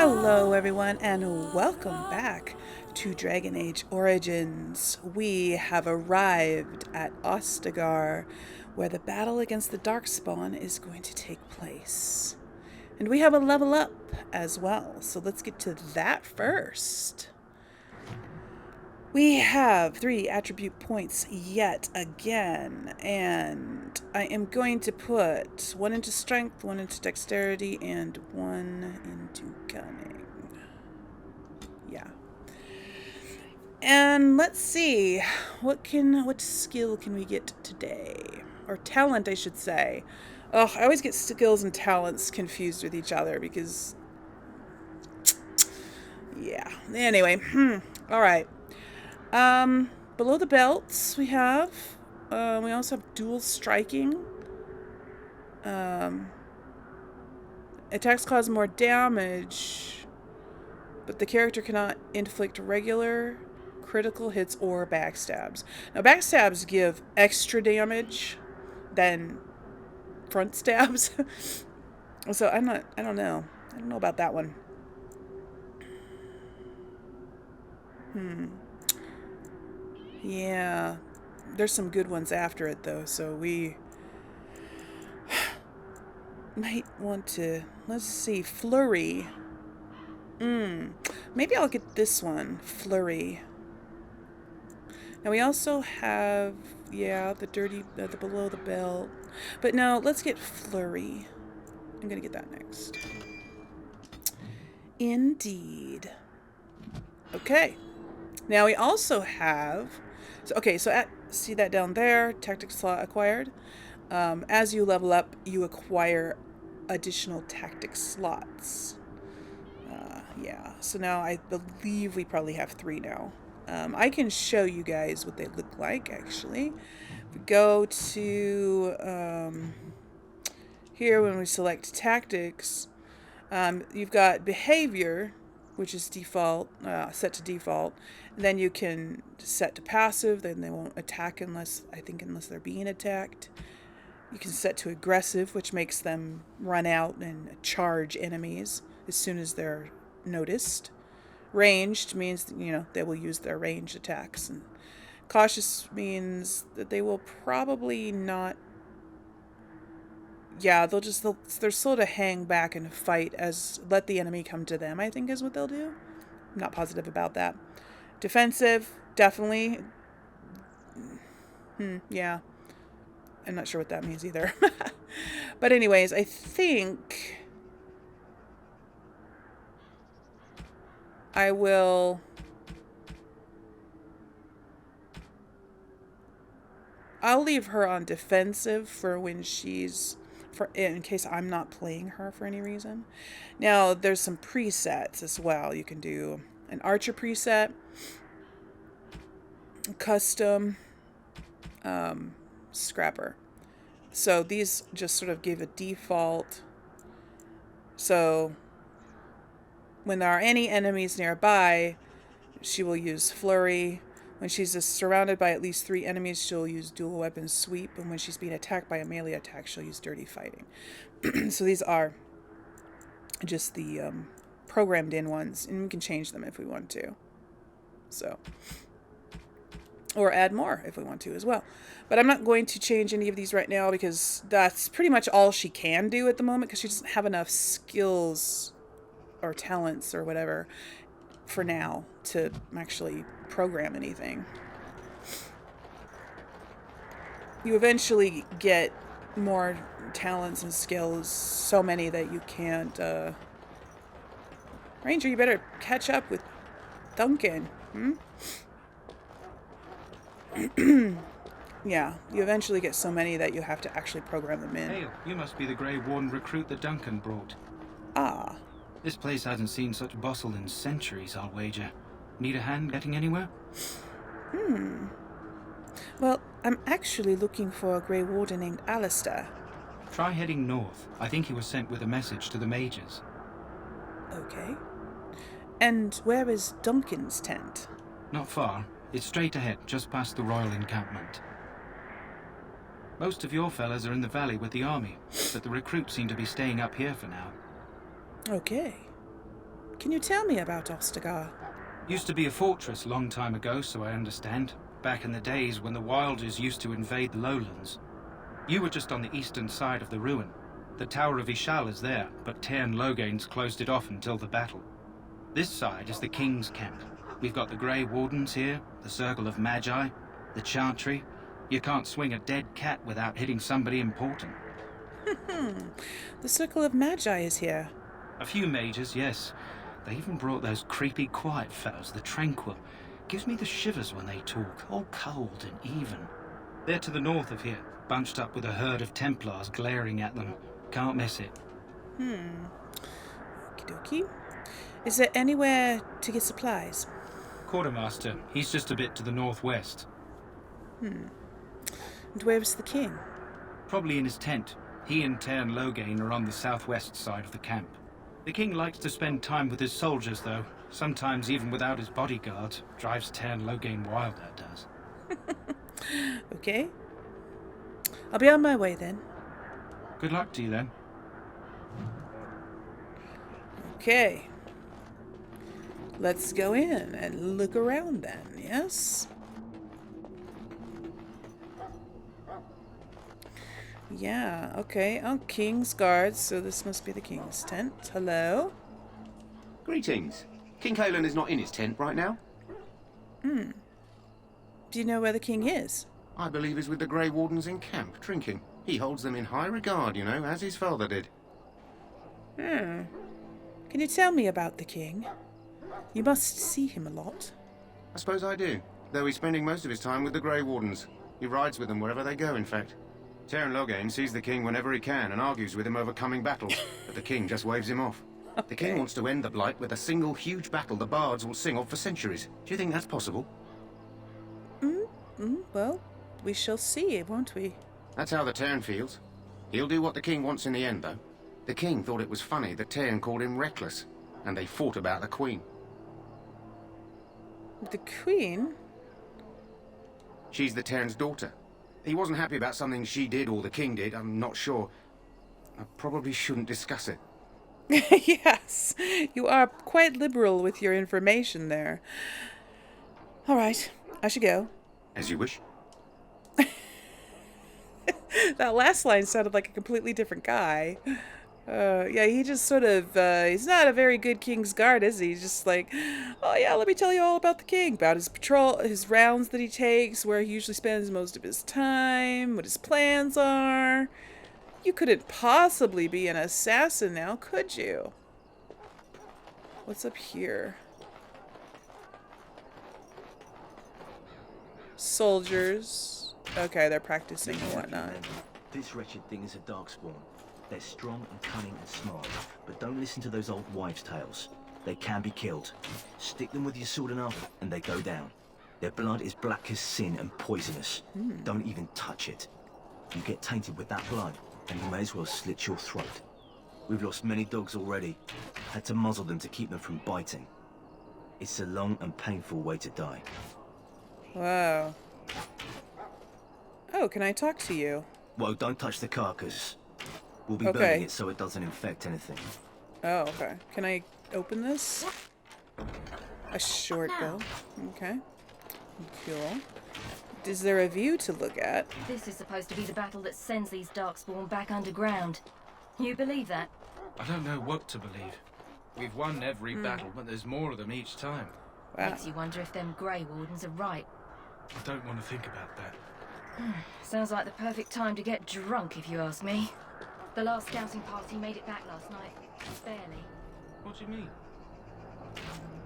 Hello everyone and welcome back to Dragon Age Origins. We have arrived at Ostagar, where the battle against the Darkspawn is going to take place. And we have a level up as well, so let's get to that first. We have 3 attribute points yet again, and I am going to put 1 into strength, 1 into dexterity, and 1 into cunning. Yeah. And let's see, what skill can we get today? Or talent, I should say. Ugh, I always get skills and talents confused with each other because... yeah. Anyway, alright. Below the belts we have, we also have dual striking. Attacks cause more damage, but the character cannot inflict regular, critical hits, or backstabs. Now, backstabs give extra damage than front stabs. So I don't know about that one. Yeah, there's some good ones after it though, so we might want to, let's see, Flurry. Maybe I'll get this one, Flurry. Now we also have, yeah, the below the belt. But no, let's get Flurry. I'm gonna get that next. Indeed. Okay. Now we also have, see that down there, tactic slot acquired. As you level up, you acquire additional tactic slots. Yeah, so now I believe we probably have 3 now. I can show you guys what they look like, actually. If we go to here, when we select tactics, you've got behavior, which is default, set to default. And then you can set to passive, then they won't attack unless they're being attacked. You can set to aggressive, which makes them run out and charge enemies as soon as they're noticed. Ranged means, they will use their ranged attacks. And cautious means that they will probably not, yeah, they're slow to hang back and fight, let the enemy come to them, I think is what they'll do. I'm not positive about that. Defensive, definitely. Yeah. I'm not sure what that means either. But anyways, I think I'll leave her on defensive for when in case I'm not playing her for any reason. Now, there's some presets as well. You can do an archer preset, custom, scrapper. So these just sort of give a default. So when there are any enemies nearby, she will use Flurry. When she's surrounded by at least 3 enemies, she'll use dual weapon sweep. And when she's being attacked by a melee attack, she'll use dirty fighting. So these are just the programmed in ones, and we can change them if we want to. So, or add more if we want to as well. But I'm not going to change any of these right now because that's pretty much all she can do at the moment, because she doesn't have enough skills or talents or whatever for now to actually program anything. You eventually get more talents and skills, so many that you can't... Ranger, you better catch up with Duncan. Yeah, you eventually get so many that you have to actually program them in. Hey, you must be the Gray Warden recruit that Duncan brought. Ah. This place hasn't seen such bustle in centuries, I'll wager. Need a hand getting anywhere? Well, I'm actually looking for a Gray Warden named Alistair. Try heading north. I think he was sent with a message to the mages. Okay. And where is Duncan's tent? Not far. It's straight ahead, just past the royal encampment. Most of your fellas are in the valley with the army, but the recruits seem to be staying up here for now. Okay. Can you tell me about Ostagar? Used to be a fortress long time ago, so I understand. Back in the days when the Wilders used to invade the lowlands. You were just on the eastern side of the ruin. The Tower of Ishal is there, but Tairn Logain's closed it off until the battle. This side is the King's camp. We've got the Gray Wardens here, the Circle of Magi, the Chantry. You can't swing a dead cat without hitting somebody important. The Circle of Magi is here. A few mages, yes. They even brought those creepy quiet fellows, the Tranquil. Gives me the shivers when they talk, all cold and even. They're to the north of here, bunched up with a herd of Templars glaring at them. Can't miss it. Okie dokie. Is there anywhere to get supplies? Quartermaster, he's just a bit to the northwest. And where is the king? Probably in his tent. He and Tairn Logain are on the southwest side of the camp. The king likes to spend time with his soldiers, though. Sometimes even without his bodyguard. Drives Tairn Logain wild, that does. Okay. I'll be on my way then. Good luck to you, then. Okay. Let's go in and look around then, yes? Yeah, okay. Oh, King's Guards, so this must be the King's tent. Hello? Greetings. King Kaelan is not in his tent right now. Do you know where the King is? I believe he's with the Grey Wardens in camp, drinking. He holds them in high regard, you know, as his father did. Can you tell me about the King? You must see him a lot. I suppose I do, though he's spending most of his time with the Grey Wardens. He rides with them wherever they go, in fact. Tairn Logain sees the king whenever he can and argues with him over coming battles, but the king just waves him off. Okay. The king wants to end the Blight with a single huge battle the bards will sing of for centuries. Do you think that's possible? Well, we shall see, won't we? That's how the Tairn feels. He'll do what the king wants in the end, though. The king thought it was funny that Tairn called him reckless, and they fought about the queen. The Queen? She's the Tairn's daughter. He wasn't happy about something she did or the king did, I'm not sure. I probably shouldn't discuss it. Yes, you are quite liberal with your information there. All right, I should go. As you wish. That last line sounded like a completely different guy. Yeah, he just sort of, he's not a very good King's Guard, is he? He's just like, oh yeah, let me tell you all about the king, about his patrol, his rounds that he takes, where he usually spends most of his time, what his plans are. You couldn't possibly be an assassin now, could you? What's up here? Soldiers. Okay, they're practicing and whatnot. This wretched thing is a Darkspawn. They're strong and cunning and smart, but don't listen to those old wives' tales. They can be killed. Stick them with your sword enough, and they go down. Their blood is black as sin and poisonous. Don't even touch it. You get tainted with that blood, and you may as well slit your throat. We've lost many dogs already. Had to muzzle them to keep them from biting. It's a long and painful way to die. Wow. Oh, can I talk to you? Well, don't touch the carcass. We'll be Okay. burning it so it doesn't infect anything. Oh, okay. Can I open this? A short bow. Okay. Cool. Is there a view to look at? This is supposed to be the battle that sends these Darkspawn back underground. You believe that? I don't know what to believe. We've won every battle, but there's more of them each time. Wow. Makes you wonder if them Grey Wardens are right. I don't want to think about that. Sounds like the perfect time to get drunk, if you ask me. The last scouting party made it back last night. Barely. What do you mean?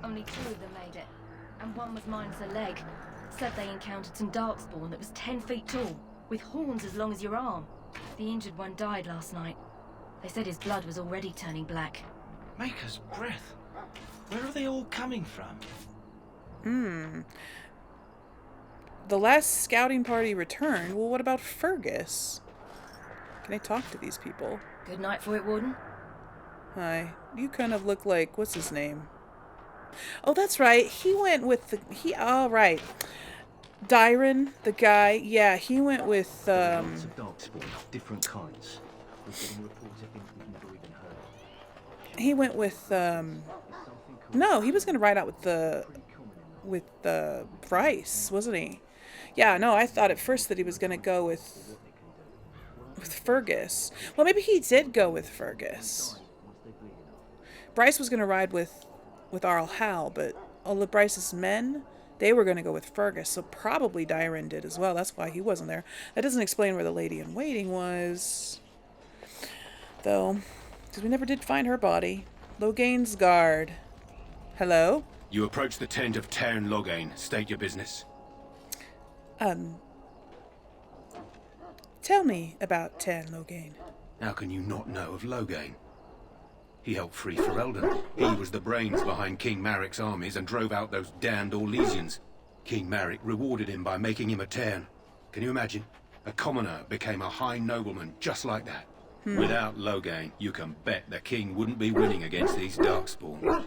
Only 2 of them made it. And one was minus a leg. Said they encountered some Darkspawn that was 10 feet tall, with horns as long as your arm. The injured one died last night. They said his blood was already turning black. Maker's breath. Where are they all coming from? The last scouting party returned. Well, what about Fergus? Can I talk to these people? Good night for it, Warden. Hi. You kind of look like, what's his name? Oh, that's right. He went with all right. Dyron, the guy. Yeah, he went with, Lots of Darkspawn, different kinds. We're getting reports of things we've never even heard of. he went with, No, he was going to ride out with Bryce, wasn't he? Yeah, no, I thought at first that he was going to go with Fergus. Well, maybe he did go with Fergus. Bryce was going to ride with Arl Hal, but all of Bryce's men, they were going to go with Fergus, so probably Dyron did as well. That's why he wasn't there. That doesn't explain where the lady in waiting was, though, because we never did find her body. Logain's guard. Hello? You approach the tent of Tairn Logain. State your business. Tell me about Tairn Logain. How can you not know of Logain? He helped free Ferelden. He was the brains behind King Maric's armies and drove out those damned Orlesians. King Maric rewarded him by making him a Tairn. Can you imagine? A commoner became a high nobleman just like that. Without Logain, you can bet the king wouldn't be winning against these Darkspawn.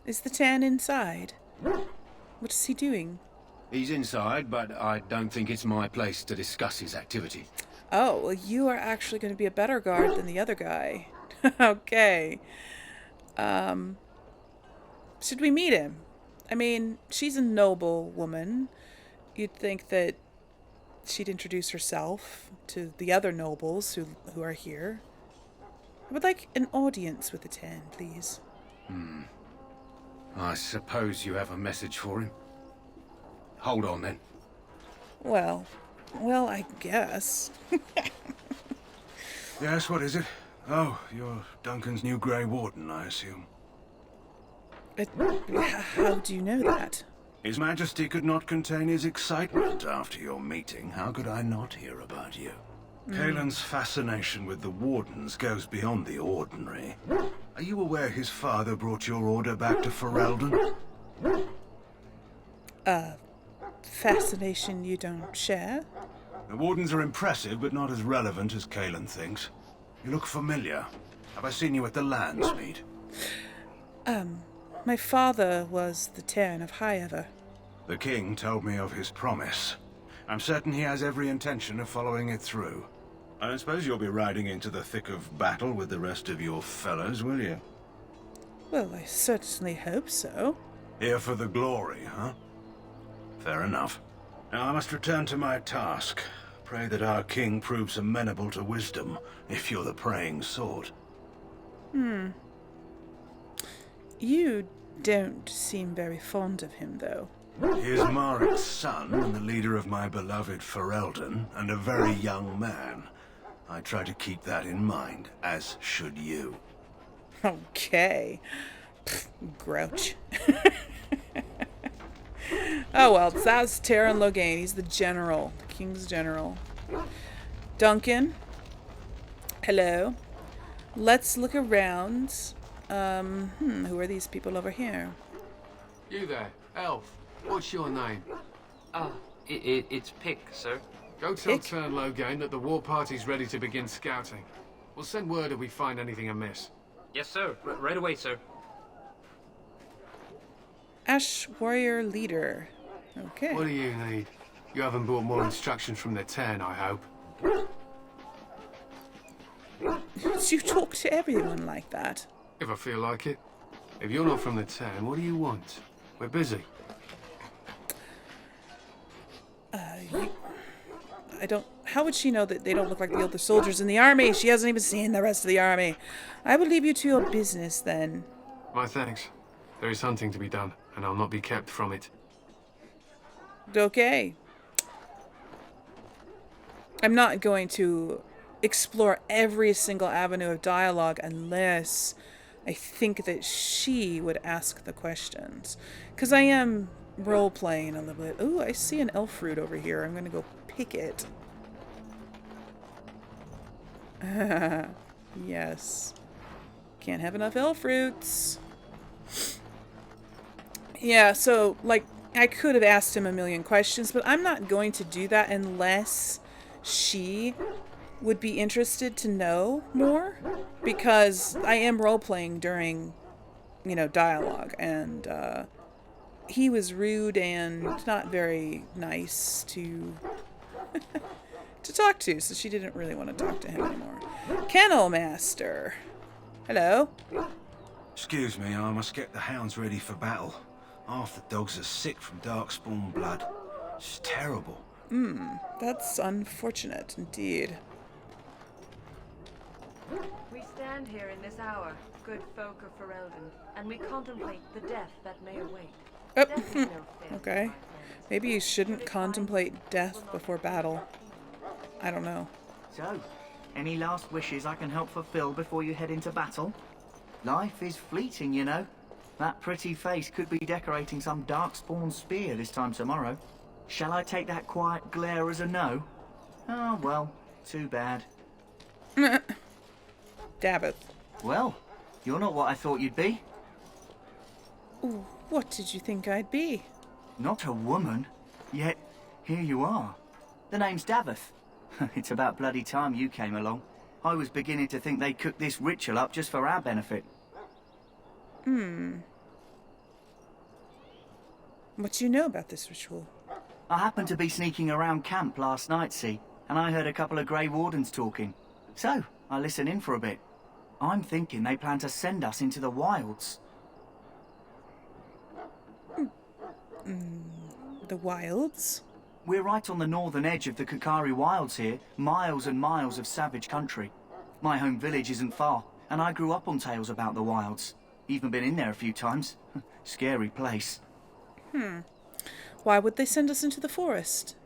Is the Tairn inside? What is he doing? He's inside, but I don't think it's my place to discuss his activity. Oh, well, you are actually going to be a better guard than the other guy. Okay. Should we meet him? I mean, she's a noble woman. You'd think that she'd introduce herself to the other nobles who are here. I would like an audience with the Tairn, please. I suppose you have a message for him. Hold on, then. Well, I guess. Yes, what is it? Oh, you're Duncan's new Gray Warden, I assume. How do you know that? His Majesty could not contain his excitement after your meeting. How could I not hear about you? Caelan's fascination with the Wardens goes beyond the ordinary. Are you aware his father brought your order back to Ferelden? Fascination you don't share? The Wardens are impressive, but not as relevant as Caelan thinks. You look familiar. Have I seen you at the Lands meet? My father was the Tairn of Highever. The king told me of his promise. I'm certain he has every intention of following it through. I don't suppose you'll be riding into the thick of battle with the rest of your fellows, will you? Well, I certainly hope so. Here for the glory, huh? Fair enough. Now I must return to my task. Pray that our king proves amenable to wisdom, if you're the praying sort. You don't seem very fond of him, though. He is Maric's son, and the leader of my beloved Ferelden, and a very young man. I try to keep that in mind, as should you. Okay. Pfft, grouch. Oh well, that's Tairn Logain. He's the general. The king's general. Duncan. Hello. Let's look around. Who are these people over here? You there, elf. What's your name? It's Pick, sir. Go tell Pick? Tairn Logain that the war party's ready to begin scouting. We'll send word if we find anything amiss. Yes, sir. Right away, sir. Ash Warrior Leader. Okay. What do you need? You haven't brought more instructions from the Tairn, I hope. You talk to everyone like that. If I feel like it. If you're not from the Tairn, what do you want? We're busy. I don't... How would she know that they don't look like the other soldiers in the army? She hasn't even seen the rest of the army. I will leave you to your business, then. My thanks. There is hunting to be done, and I'll not be kept from it. Okay. I'm not going to explore every single avenue of dialogue unless I think that she would ask the questions. Because I am role-playing a little bit. Ooh, I see an elf fruit over here. I'm going to go pick it. Yes. Can't have enough elf fruits. Yeah, so, like, I could have asked him a million questions, but I'm not going to do that unless she would be interested to know more, because I am role-playing during, you know, dialogue, and he was rude and not very nice to to talk to, so she didn't really want to talk to him anymore. Kennel Master. Hello. Excuse me, I must get the hounds ready for battle. Half the dogs are sick from Darkspawn blood. It's terrible. That's unfortunate indeed. We stand here in this hour, good folk of Ferelden, and we contemplate the death that may await. Oh, Death is no failure, okay. my friends. Maybe you shouldn't contemplate death before battle. I don't know. So, any last wishes I can help fulfill before you head into battle? Life is fleeting, you know. That pretty face could be decorating some Darkspawn spear this time tomorrow. Shall I take that quiet glare as a no? Oh, well, too bad. Dabbeth. Well, you're not what I thought you'd be. Ooh, what did you think I'd be? Not a woman, yet here you are. The name's Daveth. It's about bloody time you came along. I was beginning to think they cooked this ritual up just for our benefit. What do you know about this ritual? I happened to be sneaking around camp last night, see, and I heard a couple of Grey Wardens talking. So, I listened in for a bit. I'm thinking they plan to send us into the wilds. The wilds? We're right on the northern edge of the Korcari Wilds here, miles and miles of savage country. My home village isn't far, and I grew up on tales about the wilds. Even been in there a few times. Scary place. Why would they send us into the forest?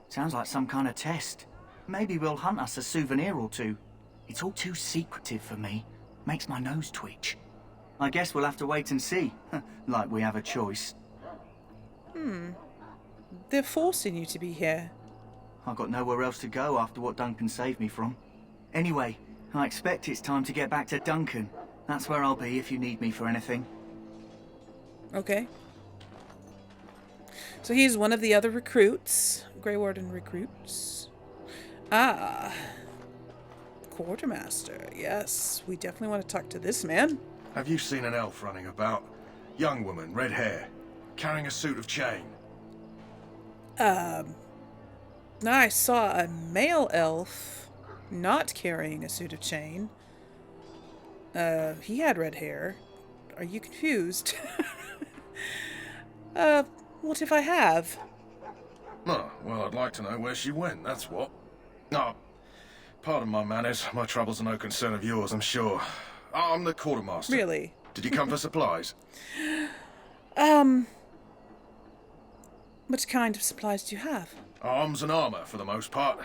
Sounds like some kind of test. Maybe we'll hunt us a souvenir or two. It's all too secretive for me. Makes my nose twitch. I guess we'll have to wait and see. Like we have a choice. They're forcing you to be here. I've got nowhere else to go after what Duncan saved me from. Anyway, I expect it's time to get back to Duncan. That's where I'll be if you need me for anything. Okay. So he's one of the other recruits. Gray Warden recruits. Ah. Quartermaster. Yes, we definitely want to talk to this man. Have you seen an elf running about? Young woman, red hair, carrying a suit of chain. I saw a male elf not carrying a suit of chain. He had red hair. Are you confused? What if I have? Oh, well, I'd like to know where she went, that's what. No, pardon my manners. My troubles are no concern of yours, I'm sure. I'm the Quartermaster. Really? Did you come for supplies? What kind of supplies do you have? Arms and armour, for the most part.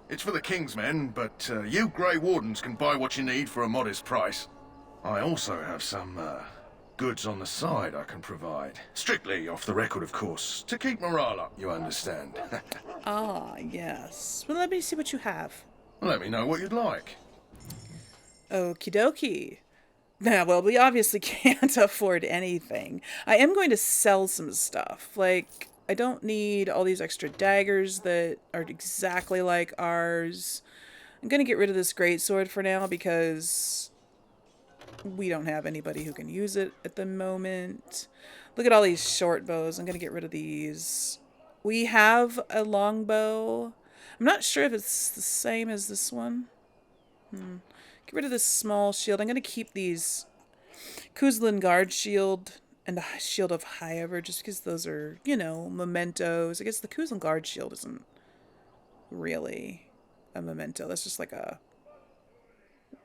It's for the King's men, but you Grey Wardens can buy what you need for a modest price. I also have some, goods on the side I can provide. Strictly off the record, of course. To keep morale up, you understand. Ah, yes. Well, let me see what you have. Let me know what you'd like. Okie dokie. Now, well, we obviously can't afford anything. I am going to sell some stuff. Like, I don't need all these extra daggers that are exactly like ours. I'm going to get rid of this greatsword for now because we don't have anybody who can use it at the moment. Look at all these short bows. I'm going to get rid of these. We have a longbow. I'm not sure if it's the same as this one. Get rid of this small shield. I'm going to keep these Cousland guard shield and a shield of Highever just because those are, you know, mementos. I guess the Cousland guard shield isn't really a memento. That's just like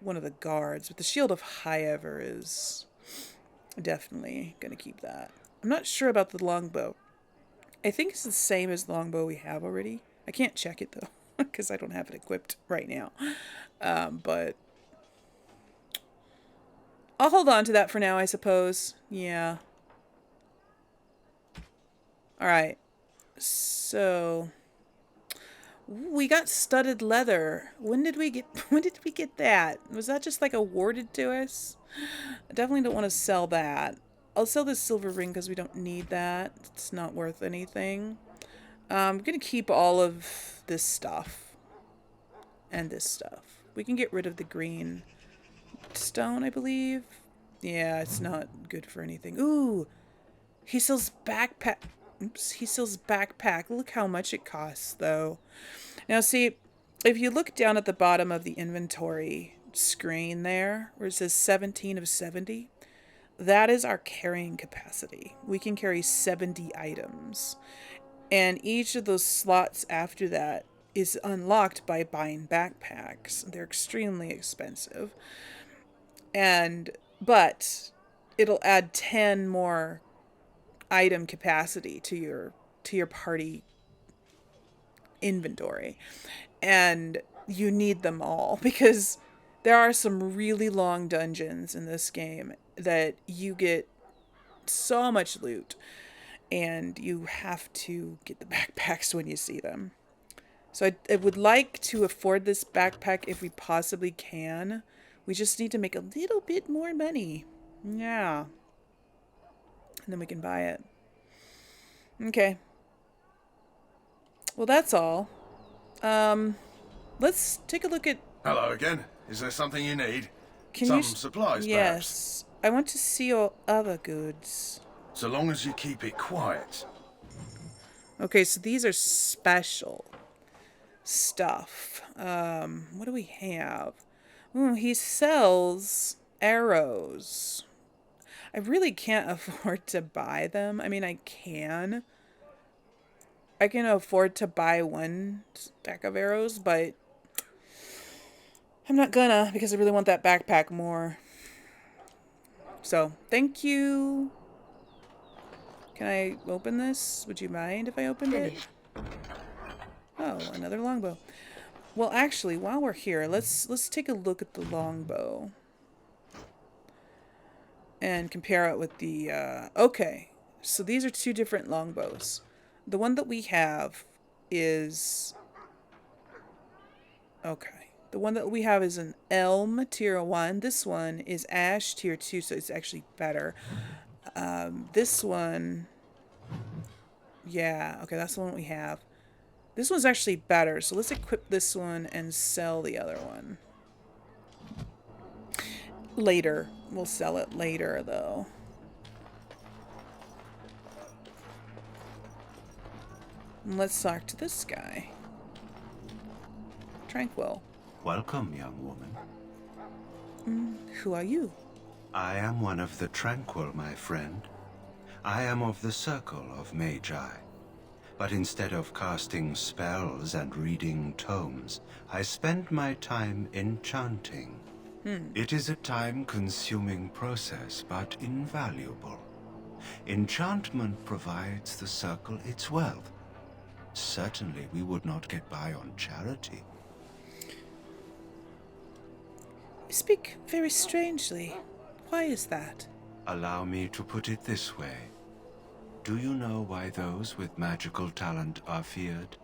one of the guards. But the shield of Highever is definitely going to keep that. I'm not sure about the longbow. I think it's the same as the longbow we have already. I can't check it though because I don't have it equipped right now. But I'll hold on to that for now, I suppose. Yeah. Alright. So we got studded leather. When did we get that? Was that just like awarded to us? I definitely don't want to sell that. I'll sell this silver ring because we don't need that. It's not worth anything. I'm going to keep all of this stuff. And this stuff. We can get rid of the green stone, I believe. Yeah, it's not good for anything. Ooh! He sells backpack. Oops, he sells backpack. Look how much it costs, though. Now, see, if you look down at the bottom of the inventory screen there, where it says 17 of 70, that is our carrying capacity. We can carry 70 items. And each of those slots after that is unlocked by buying backpacks. They're extremely expensive. But it'll add 10 more item capacity to your party inventory. And you need them all because there are some really long dungeons in this game that you get so much loot and you have to get the backpacks when you see them. So I would like to afford this backpack if we possibly can. We just need to make a little bit more money. Yeah. And then we can buy it. Okay. Well, that's all. Let's take a look at... Hello again. Is there something you need? Some supplies, yes. perhaps? I want to see your other goods. So long as you keep it quiet. Okay, so these are special stuff. What do we have? Ooh, he sells arrows. I really can't afford to buy them. I mean, I can. I can afford to buy one stack of arrows, but I'm not gonna because I really want that backpack more. So, thank you. Can I open this? Would you mind if I opened it? Oh, another longbow. Well, actually, while we're here, let's take a look at the longbow and compare it with the okay. So these are two different longbows. The one that we have is okay. The one that we have is an Elm tier 1. This one is Ash tier 2, so it's actually better. This one, yeah, okay, that's the one we have. This one's actually better, so let's equip this one and sell the other one. Later. We'll sell it later, though. And let's talk to this guy. Tranquil. Welcome, young woman. Who are you? I am one of the Tranquil, my friend. I am of the Circle of Magi. But instead of casting spells and reading tomes, I spend my time enchanting. It is a time-consuming process, but invaluable. Enchantment provides the Circle its wealth. Certainly we would not get by on charity. You speak very strangely. Why is that? Allow me to put it this way. Do you know why those with magical talent are feared?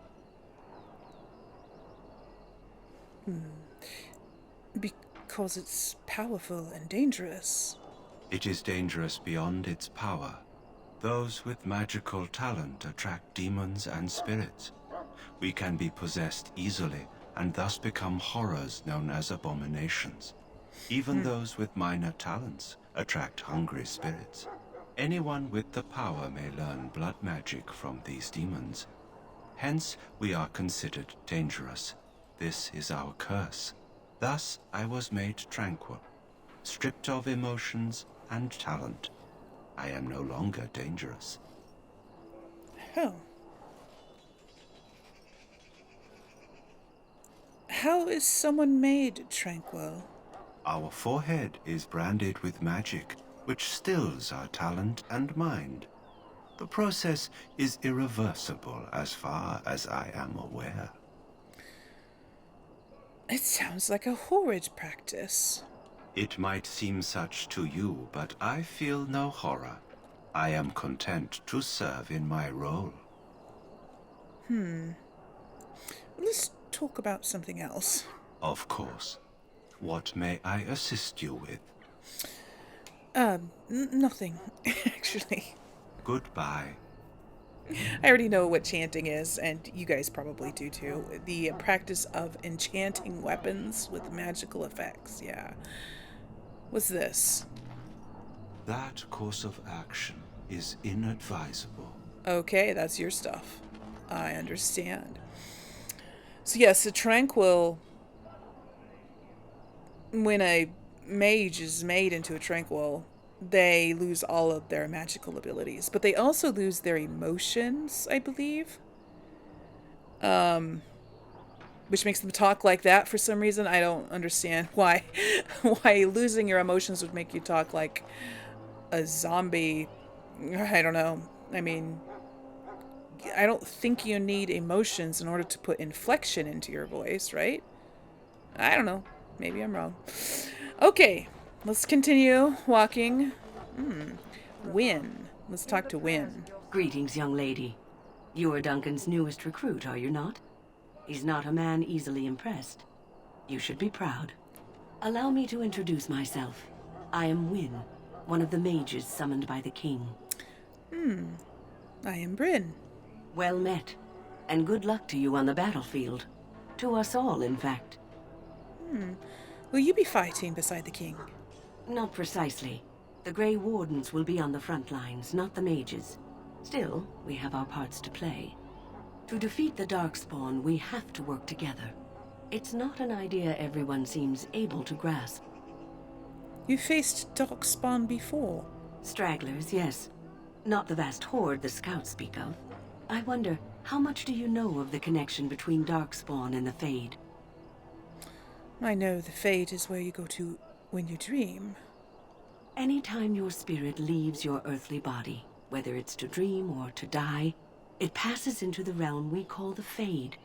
Because it's powerful and dangerous. It is dangerous beyond its power. Those with magical talent attract demons and spirits. We can be possessed easily and thus become horrors known as abominations. Even those with minor talents attract hungry spirits. Anyone with the power may learn blood magic from these demons. Hence, we are considered dangerous. This is our curse. Thus, I was made tranquil, stripped of emotions and talent. I am no longer dangerous. Oh. How is someone made tranquil? Our forehead is branded with magic, which stills our talent and mind. The process is irreversible as far as I am aware. It sounds like a horrid practice. It might seem such to you, but I feel no horror. I am content to serve in my role. Let's talk about something else. Of course. What may I assist you with? Nothing, actually. Goodbye. I already know what chanting is, and you guys probably do too. The practice of enchanting weapons with magical effects, yeah. What's this? That course of action is inadvisable. Okay, that's your stuff. I understand. So yes, the Tranquil, when a mage is made into a Tranquil, they lose all of their magical abilities, but they also lose their emotions, I believe. Which makes them talk like that for some reason. I don't understand why losing your emotions would make you talk like a zombie. I don't know. I mean, I don't think you need emotions in order to put inflection into your voice, right? I don't know. Maybe I'm wrong. Okay, let's continue walking. Wynn. Let's talk to Wynn. Greetings, young lady. You are Duncan's newest recruit, are you not? He's not a man easily impressed. You should be proud. Allow me to introduce myself. I am Wynn, one of the mages summoned by the king. I am Brynn. Well met, and good luck to you on the battlefield. To us all, in fact. Will you be fighting beside the king? Not precisely. The Gray Wardens will be on the front lines, not the mages. Still, we have our parts to play. To defeat the Darkspawn, we have to work together. It's not an idea everyone seems able to grasp. You faced Darkspawn before? Stragglers, yes. Not the vast horde the scouts speak of. I wonder, how much do you know of the connection between Darkspawn and the Fade? I know the Fade is where you go to when you dream. Anytime your spirit leaves your earthly body, whether it's to dream or to die, it passes into the realm we call the Fade.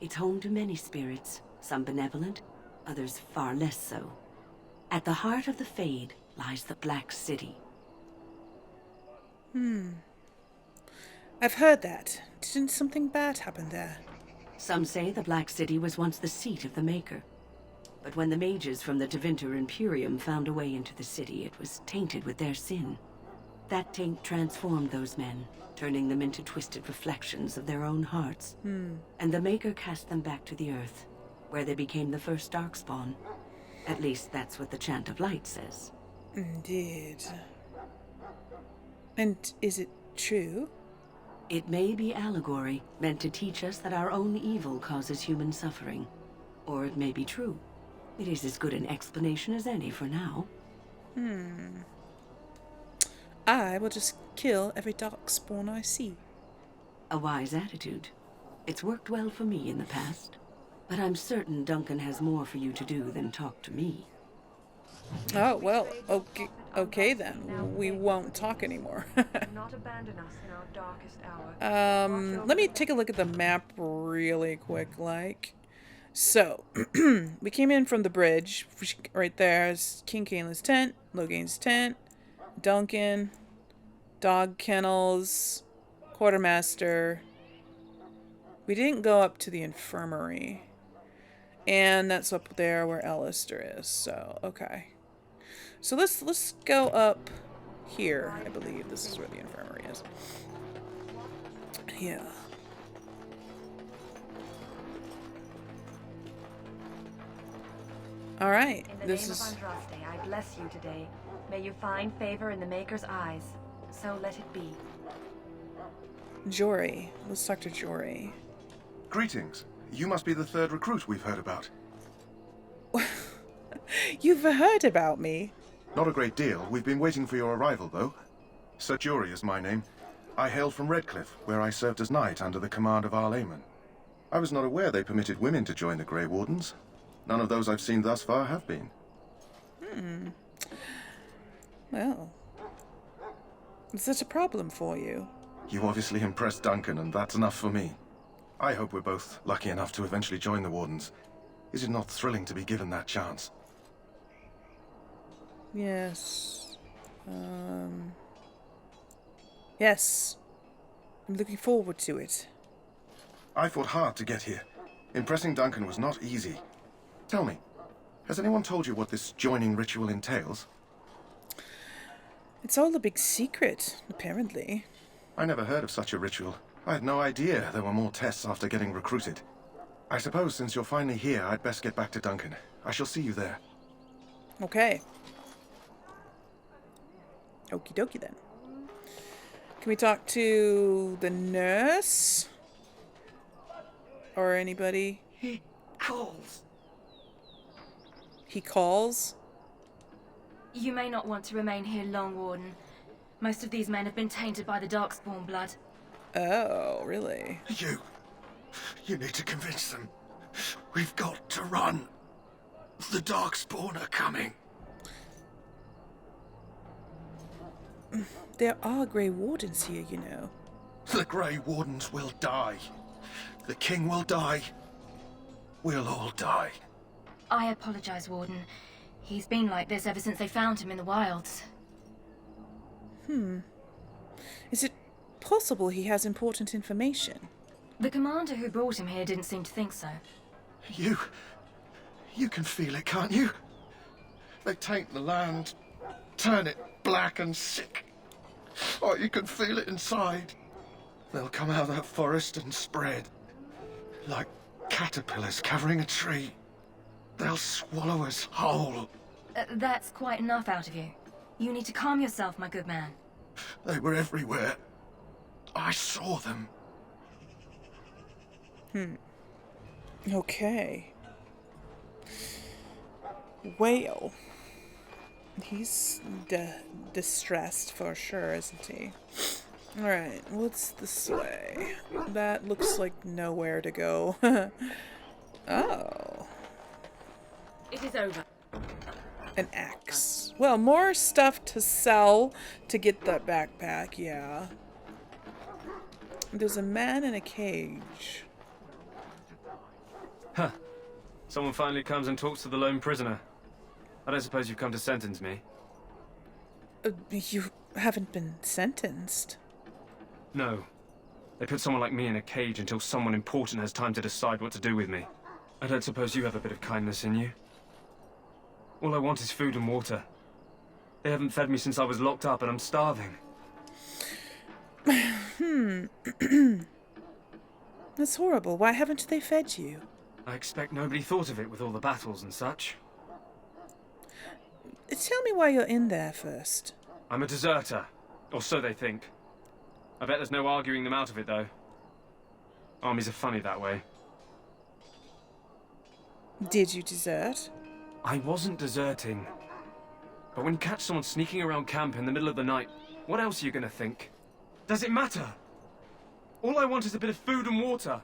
It's home to many spirits, some benevolent, others far less so. At the heart of the Fade lies the Black City. I've heard that. Didn't something bad happen there? Some say the Black City was once the seat of the Maker. But when the mages from the Tevinter Imperium found a way into the city, it was tainted with their sin. That taint transformed those men, turning them into twisted reflections of their own hearts. And the Maker cast them back to the Earth, where they became the first Darkspawn. At least that's what the Chant of Light says. Indeed. And is it true? It may be allegory, meant to teach us that our own evil causes human suffering. Or it may be true. It is as good an explanation as any for now. I will just kill every Darkspawn I see. A wise attitude. It's worked well for me in the past. But I'm certain Duncan has more for you to do than talk to me. Oh, well, okay then. We won't talk anymore. Do not abandon us in our darkest hour. Let me take a look at the map really quick, like. So, we came in from the bridge. Right there is King Caelan's tent, Logain's tent, Duncan, dog kennels, Quartermaster. We didn't go up to the infirmary. And that's up there where Alistair is, so, okay. So let's go up here, I believe. This is where the infirmary is. Yeah. Alright, In the name of Andraste, I bless you today. May you find favor in the Maker's eyes. So let it be. Jory. Let's talk to Jory. Greetings. You must be the third recruit we've heard about. You've heard about me? Not a great deal. We've been waiting for your arrival, though. Sir Jory is my name. I hail from Redcliffe, where I served as knight under the command of Arlaman. I was not aware they permitted women to join the Grey Wardens. None of those I've seen thus far have been. Well, is that a problem for you? You obviously impressed Duncan, and that's enough for me. I hope we're both lucky enough to eventually join the Wardens. Is it not thrilling to be given that chance? Yes. Yes. I'm looking forward to it. I fought hard to get here. Impressing Duncan was not easy. Tell me, has anyone told you what this joining ritual entails? It's all a big secret, apparently. I never heard of such a ritual. I had no idea there were more tests after getting recruited. I suppose since you're finally here, I'd best get back to Duncan. I shall see you there. Okay. Okie dokie then. Can we talk to the nurse? Or anybody? He calls. He calls? You may not want to remain here long, Warden. Most of these men have been tainted by the Darkspawn blood. Oh, really? You need to convince them. We've got to run. The Darkspawn are coming. There are Grey Wardens here, you know. The Grey Wardens will die. The King will die. We'll all die. I apologize, Warden. He's been like this ever since they found him in the wilds. Is it possible he has important information? The commander who brought him here didn't seem to think so. You can feel it, can't you? They taint the land, turn it black and sick. Oh, you can feel it inside. They'll come out of that forest and spread. Like caterpillars covering a tree. They'll swallow us whole. That's quite enough out of you. You need to calm yourself, my good man. They were everywhere. I saw them. Okay. Whale. He's distressed for sure, isn't he? Alright, what's this way? That looks like nowhere to go. Oh. It is over. An axe. Well, more stuff to sell to get that backpack, yeah. There's a man in a cage. Huh. Someone finally comes and talks to the lone prisoner. I don't suppose you've come to sentence me? You haven't been sentenced. No. They put someone like me in a cage until someone important has time to decide what to do with me. I don't suppose you have a bit of kindness in you? All I want is food and water. They haven't fed me since I was locked up and I'm starving. That's horrible. Why haven't they fed you? I expect nobody thought of it with all the battles and such. Tell me why you're in there first. I'm a deserter. Or so they think. I bet there's no arguing them out of it, though. Armies are funny that way. Did you desert? I wasn't deserting. But when you catch someone sneaking around camp in the middle of the night, what else are you gonna think? Does it matter? All I want is a bit of food and water.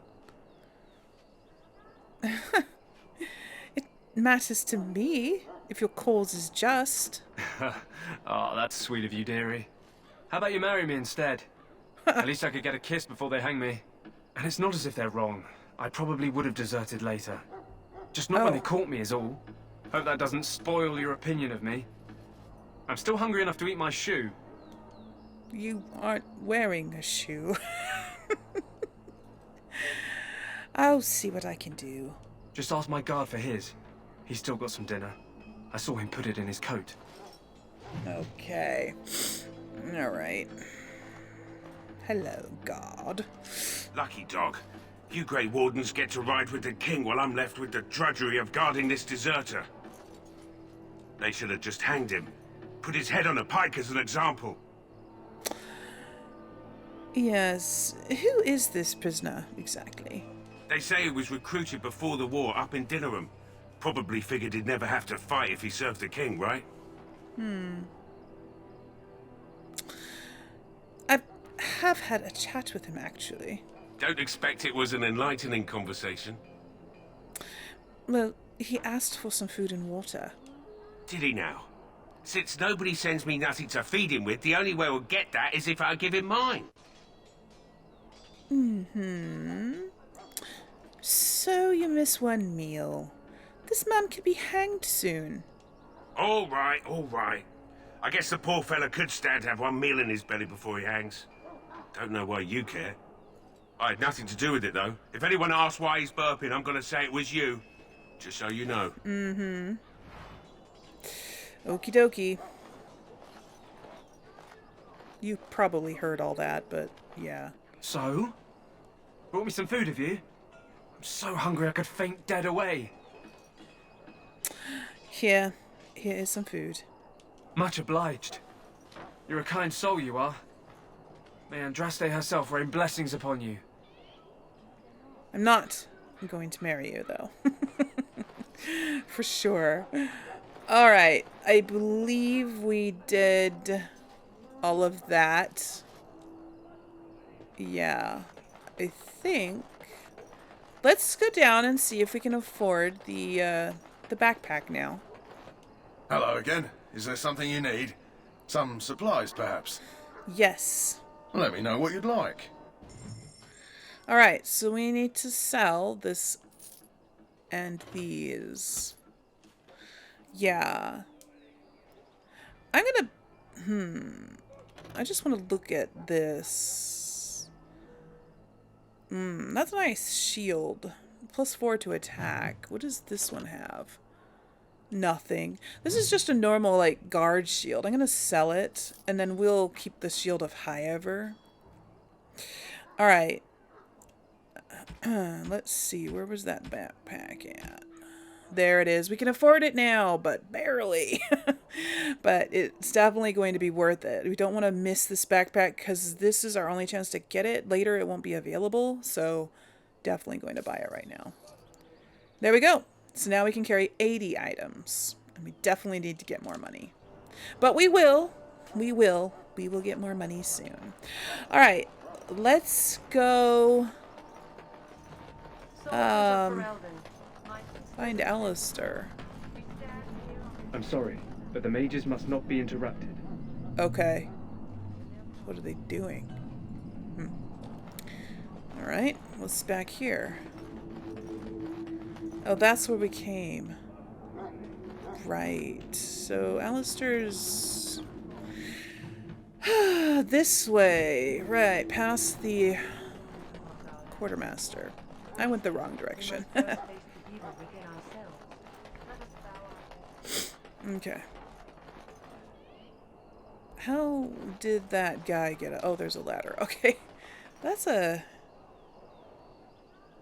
It matters to me, if your cause is just. Oh, that's sweet of you, dearie. How about you marry me instead? At least I could get a kiss before they hang me. And it's not as if they're wrong. I probably would have deserted later. Just not when they caught me is all. Hope that doesn't spoil your opinion of me. I'm still hungry enough to eat my shoe. You aren't wearing a shoe. I'll see what I can do. Just ask my guard for his. He's still got some dinner. I saw him put it in his coat. Okay. Alright. Hello, guard. Lucky dog. You Grey Wardens get to ride with the King while I'm left with the drudgery of guarding this deserter. They should have just hanged him. Put his head on a pike as an example. Yes. Who is this prisoner, exactly? They say he was recruited before the war up in Dinnerham. Probably figured he'd never have to fight if he served the King, right? I have had a chat with him, actually. Don't expect it was an enlightening conversation. Well, he asked for some food and water. Did he now? Since nobody sends me nothing to feed him with, the only way we'll get that is if I give him mine. So you miss one meal. This man could be hanged soon. All right, all right. I guess the poor fella could stand to have one meal in his belly before he hangs. Don't know why you care. I had nothing to do with it, though. If anyone asks why he's burping, I'm gonna say it was you. Just so you know. Okie dokie. You probably heard all that, but yeah. So? Brought me some food, have you? I'm so hungry I could faint dead away. Here is some food. Much obliged. You're a kind soul, you are. May Andraste herself rain blessings upon you. I'm not going to marry you, though. For sure. Alright, I believe we did all of that. Yeah, I think. Let's go down and see if we can afford the backpack now. Hello again. Is there something you need? Some supplies, perhaps? Yes. Let me know what you'd like. Alright, so we need to sell this and these. Yeah. I'm gonna... I just want to look at this. That's a nice shield. +4 to attack. What does this one have? Nothing. This is just a normal, like, guard shield. I'm gonna sell it, and then we'll keep the shield of Highever. Alright. Let's see. Where was that backpack at? There it is. We can afford it now, but barely. But it's definitely going to be worth it. We don't want to miss this backpack because this is our only chance to get it. Later it won't be available, so definitely going to buy it right now. There we go. So now we can carry 80 items. And we definitely need to get more money. But we will. We will. We will get more money soon. Alright. Let's go... find Alistair. I'm sorry, but the mages must not be interrupted. Okay. What are they doing? Alright, what's back here? Oh, that's where we came. Right. So Alistair's... this way. Right, past the Quartermaster. I went the wrong direction. Okay. How did that guy get it? Oh, there's a ladder. Okay. That's a...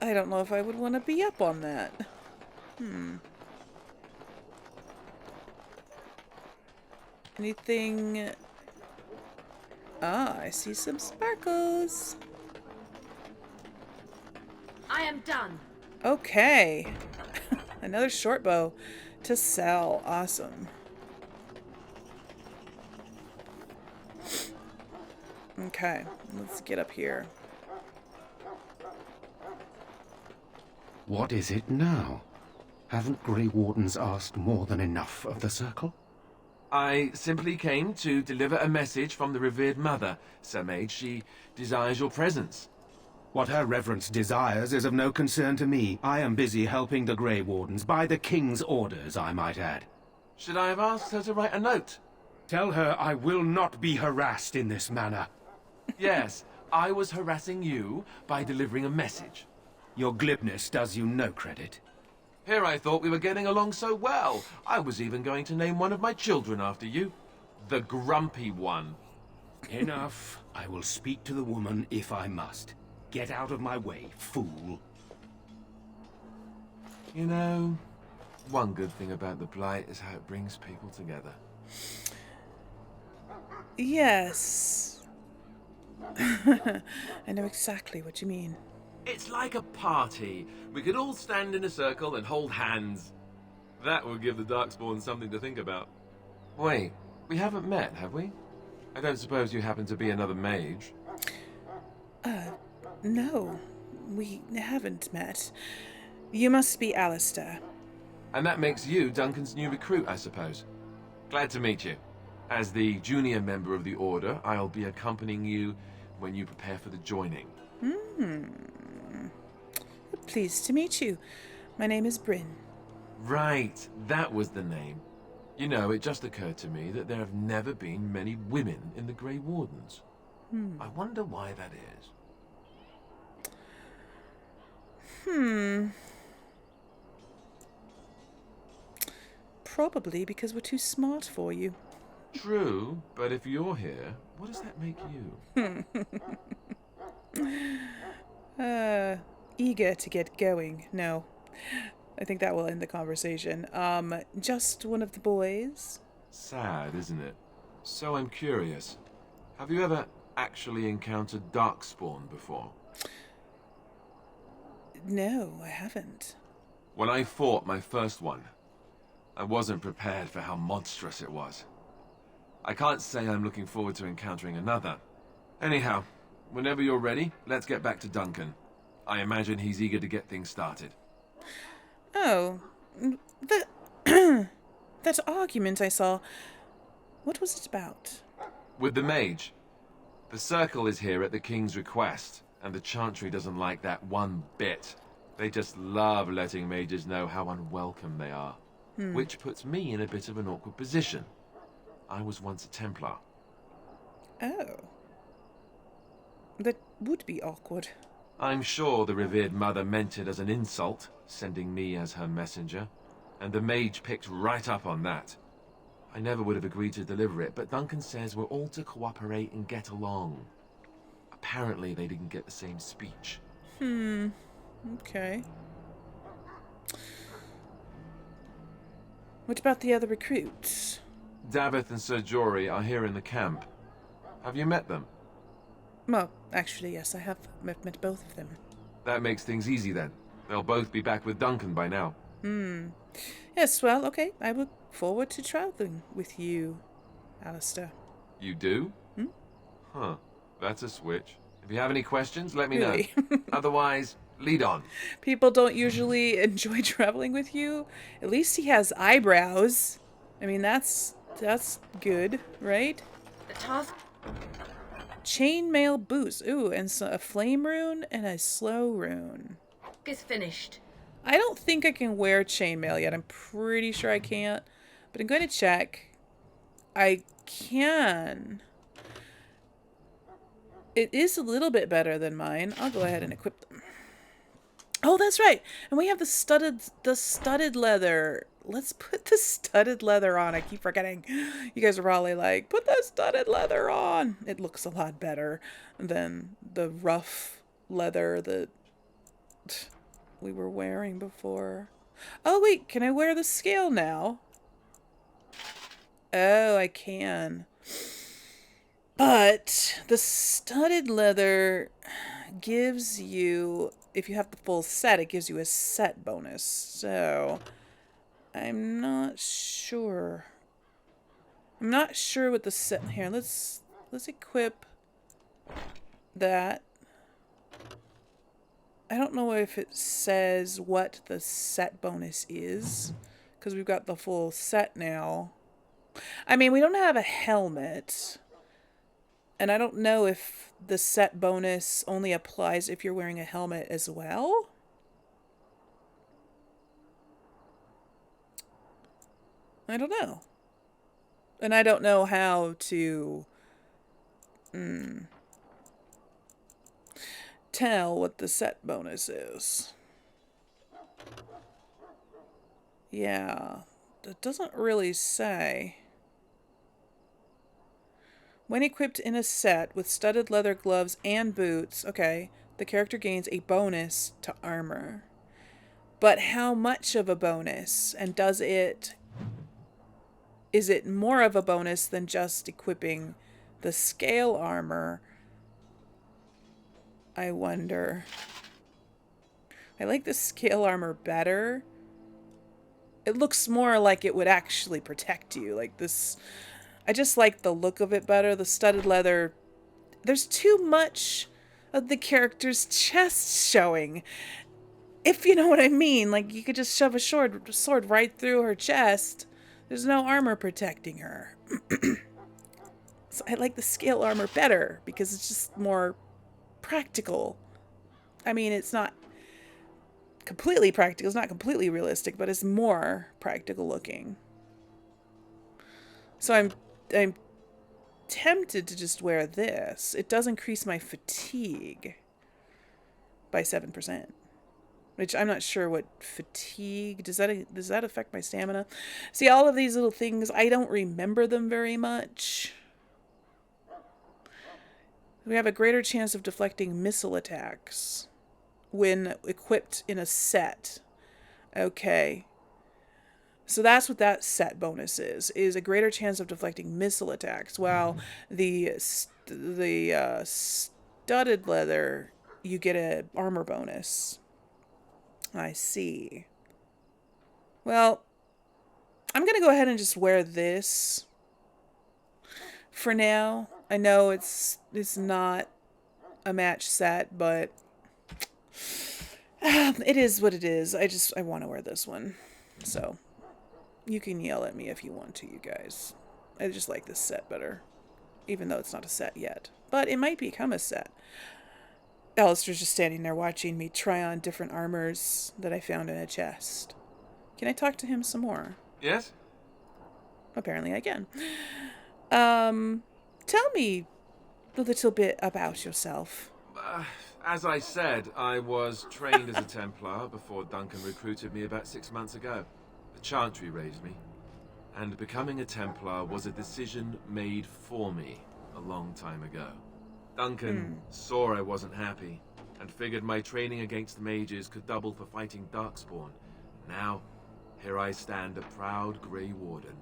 I don't know if I would want to be up on that. Anything... Ah, I see some sparkles. I am done. Okay. Another short bow to sell. Awesome. Okay, let's get up here. What is it now? Haven't Grey Wardens asked more than enough of the Circle? I simply came to deliver a message from the revered mother, Sir Mage. She desires your presence. What her reverence desires is of no concern to me. I am busy helping the Grey Wardens, by the King's orders, I might add. Should I have asked her to write a note? Tell her I will not be harassed in this manner. Yes, I was harassing you by delivering a message. Your glibness does you no credit. Here I thought we were getting along so well. I was even going to name one of my children after you. The Grumpy One. Enough. I will speak to the woman if I must. Get out of my way, fool. You know, one good thing about the Blight is how it brings people together. Yes. I know exactly what you mean. It's like a party. We could all stand in a circle and hold hands. That would give the Darkspawn something to think about. Wait, we haven't met, have we? I don't suppose you happen to be another mage? No. We haven't met. You must be Alistair. And that makes you Duncan's new recruit, I suppose. Glad to meet you. As the junior member of the Order, I'll be accompanying you when you prepare for the joining. Pleased to meet you. My name is Brynn. Right, that was the name. You know, it just occurred to me that there have never been many women in the Grey Wardens. I wonder why that is. Probably because we're too smart for you. True, but if you're here, what does that make you? Eager to get going. No. I think that will end the conversation. Just one of the boys. Sad, isn't it? So I'm curious. Have you ever actually encountered Darkspawn before? No, I haven't. When I fought my first one, I wasn't prepared for how monstrous it was. I can't say I'm looking forward to encountering another. Anyhow, whenever you're ready, let's get back to Duncan. I imagine he's eager to get things started. Oh, that argument I saw. What was it about? With the mage. The circle is here at the king's request, and the chantry doesn't like that one bit. They just love letting mages know how unwelcome they are. Which puts me in a bit of an awkward position. I was once a Templar. Oh. That would be awkward. I'm sure the revered mother meant it as an insult, sending me as her messenger, and the mage picked right up on that. I never would have agreed to deliver it, but Duncan says we're all to cooperate and get along. Apparently they didn't get the same speech. Okay. What about the other recruits? Davith and Sir Jory are here in the camp. Have you met them? Well, actually, yes, I have met both of them. That makes things easy then. They'll both be back with Duncan by now. Yes, well, okay. I look forward to traveling with you, Alistair. You do? Huh. That's a switch. If you have any questions, let me Really? know. Otherwise, lead on. People don't usually enjoy traveling with you. At least he has eyebrows. I mean, that's good, right? The task Chainmail boots. Ooh, and so a flame rune and a slow rune. is finished. I don't think I can wear chainmail yet. I'm pretty sure I can't. But I'm going to check. I can. It is a little bit better than mine. I'll go ahead and equip them. Oh, that's right. And we have the studded leather. Let's put the studded leather on. I keep forgetting. You guys are probably like, put the studded leather on. It looks a lot better than the rough leather that we were wearing before. Oh, wait. Can I wear the scale now? Oh, I can. But the studded leather gives you, if you have the full set, it gives you a set bonus. So I'm not sure. I'm not sure what the set here. Let's equip that. I don't know if it says what the set bonus is, because we've got the full set now. I mean, we don't have a helmet. And I don't know if the set bonus only applies if you're wearing a helmet as well. I don't know. And I don't know how to tell what the set bonus is. Yeah, it doesn't really say. When equipped in a set with studded leather gloves and boots, okay, the character gains a bonus to armor. But how much of a bonus? And is it more of a bonus than just equipping the scale armor? I wonder. I like the scale armor better. It looks more like it would actually protect you. Like this... I just like the look of it better. The studded leather, there's too much of the character's chest showing. If you know what I mean. Like, you could just shove a sword right through her chest. There's no armor protecting her. So I like the scale armor better because it's just more practical. I mean, it's not completely practical. It's not completely realistic, but it's more practical looking. So I'm tempted to just wear this. It does increase my fatigue by 7%, which I'm not sure what fatigue does that affect my stamina? See, all of these little things, I don't remember them very much. We have a greater chance of deflecting missile attacks when equipped in a set. Okay. So that's what that set bonus is a greater chance of deflecting missile attacks. While the studded leather, you get an armor bonus. I see. Well, I'm going to go ahead and just wear this for now. I know it's not a match set, but it is what it is. I want to wear this one. So you can yell at me if you want to, you guys. I just like this set better, even though it's not a set yet. But it might become a set. Alistair's just standing there watching me try on different armors that I found in a chest. Can I talk to him some more? Yes? Apparently I can. Tell me a little bit about yourself. As I said, I was trained as a Templar before Duncan recruited me about 6 months ago. The Chantry raised me. And becoming a Templar was a decision made for me a long time ago. Duncan saw I wasn't happy, and figured my training against the mages could double for fighting Darkspawn. Now, here I stand, a proud Gray Warden.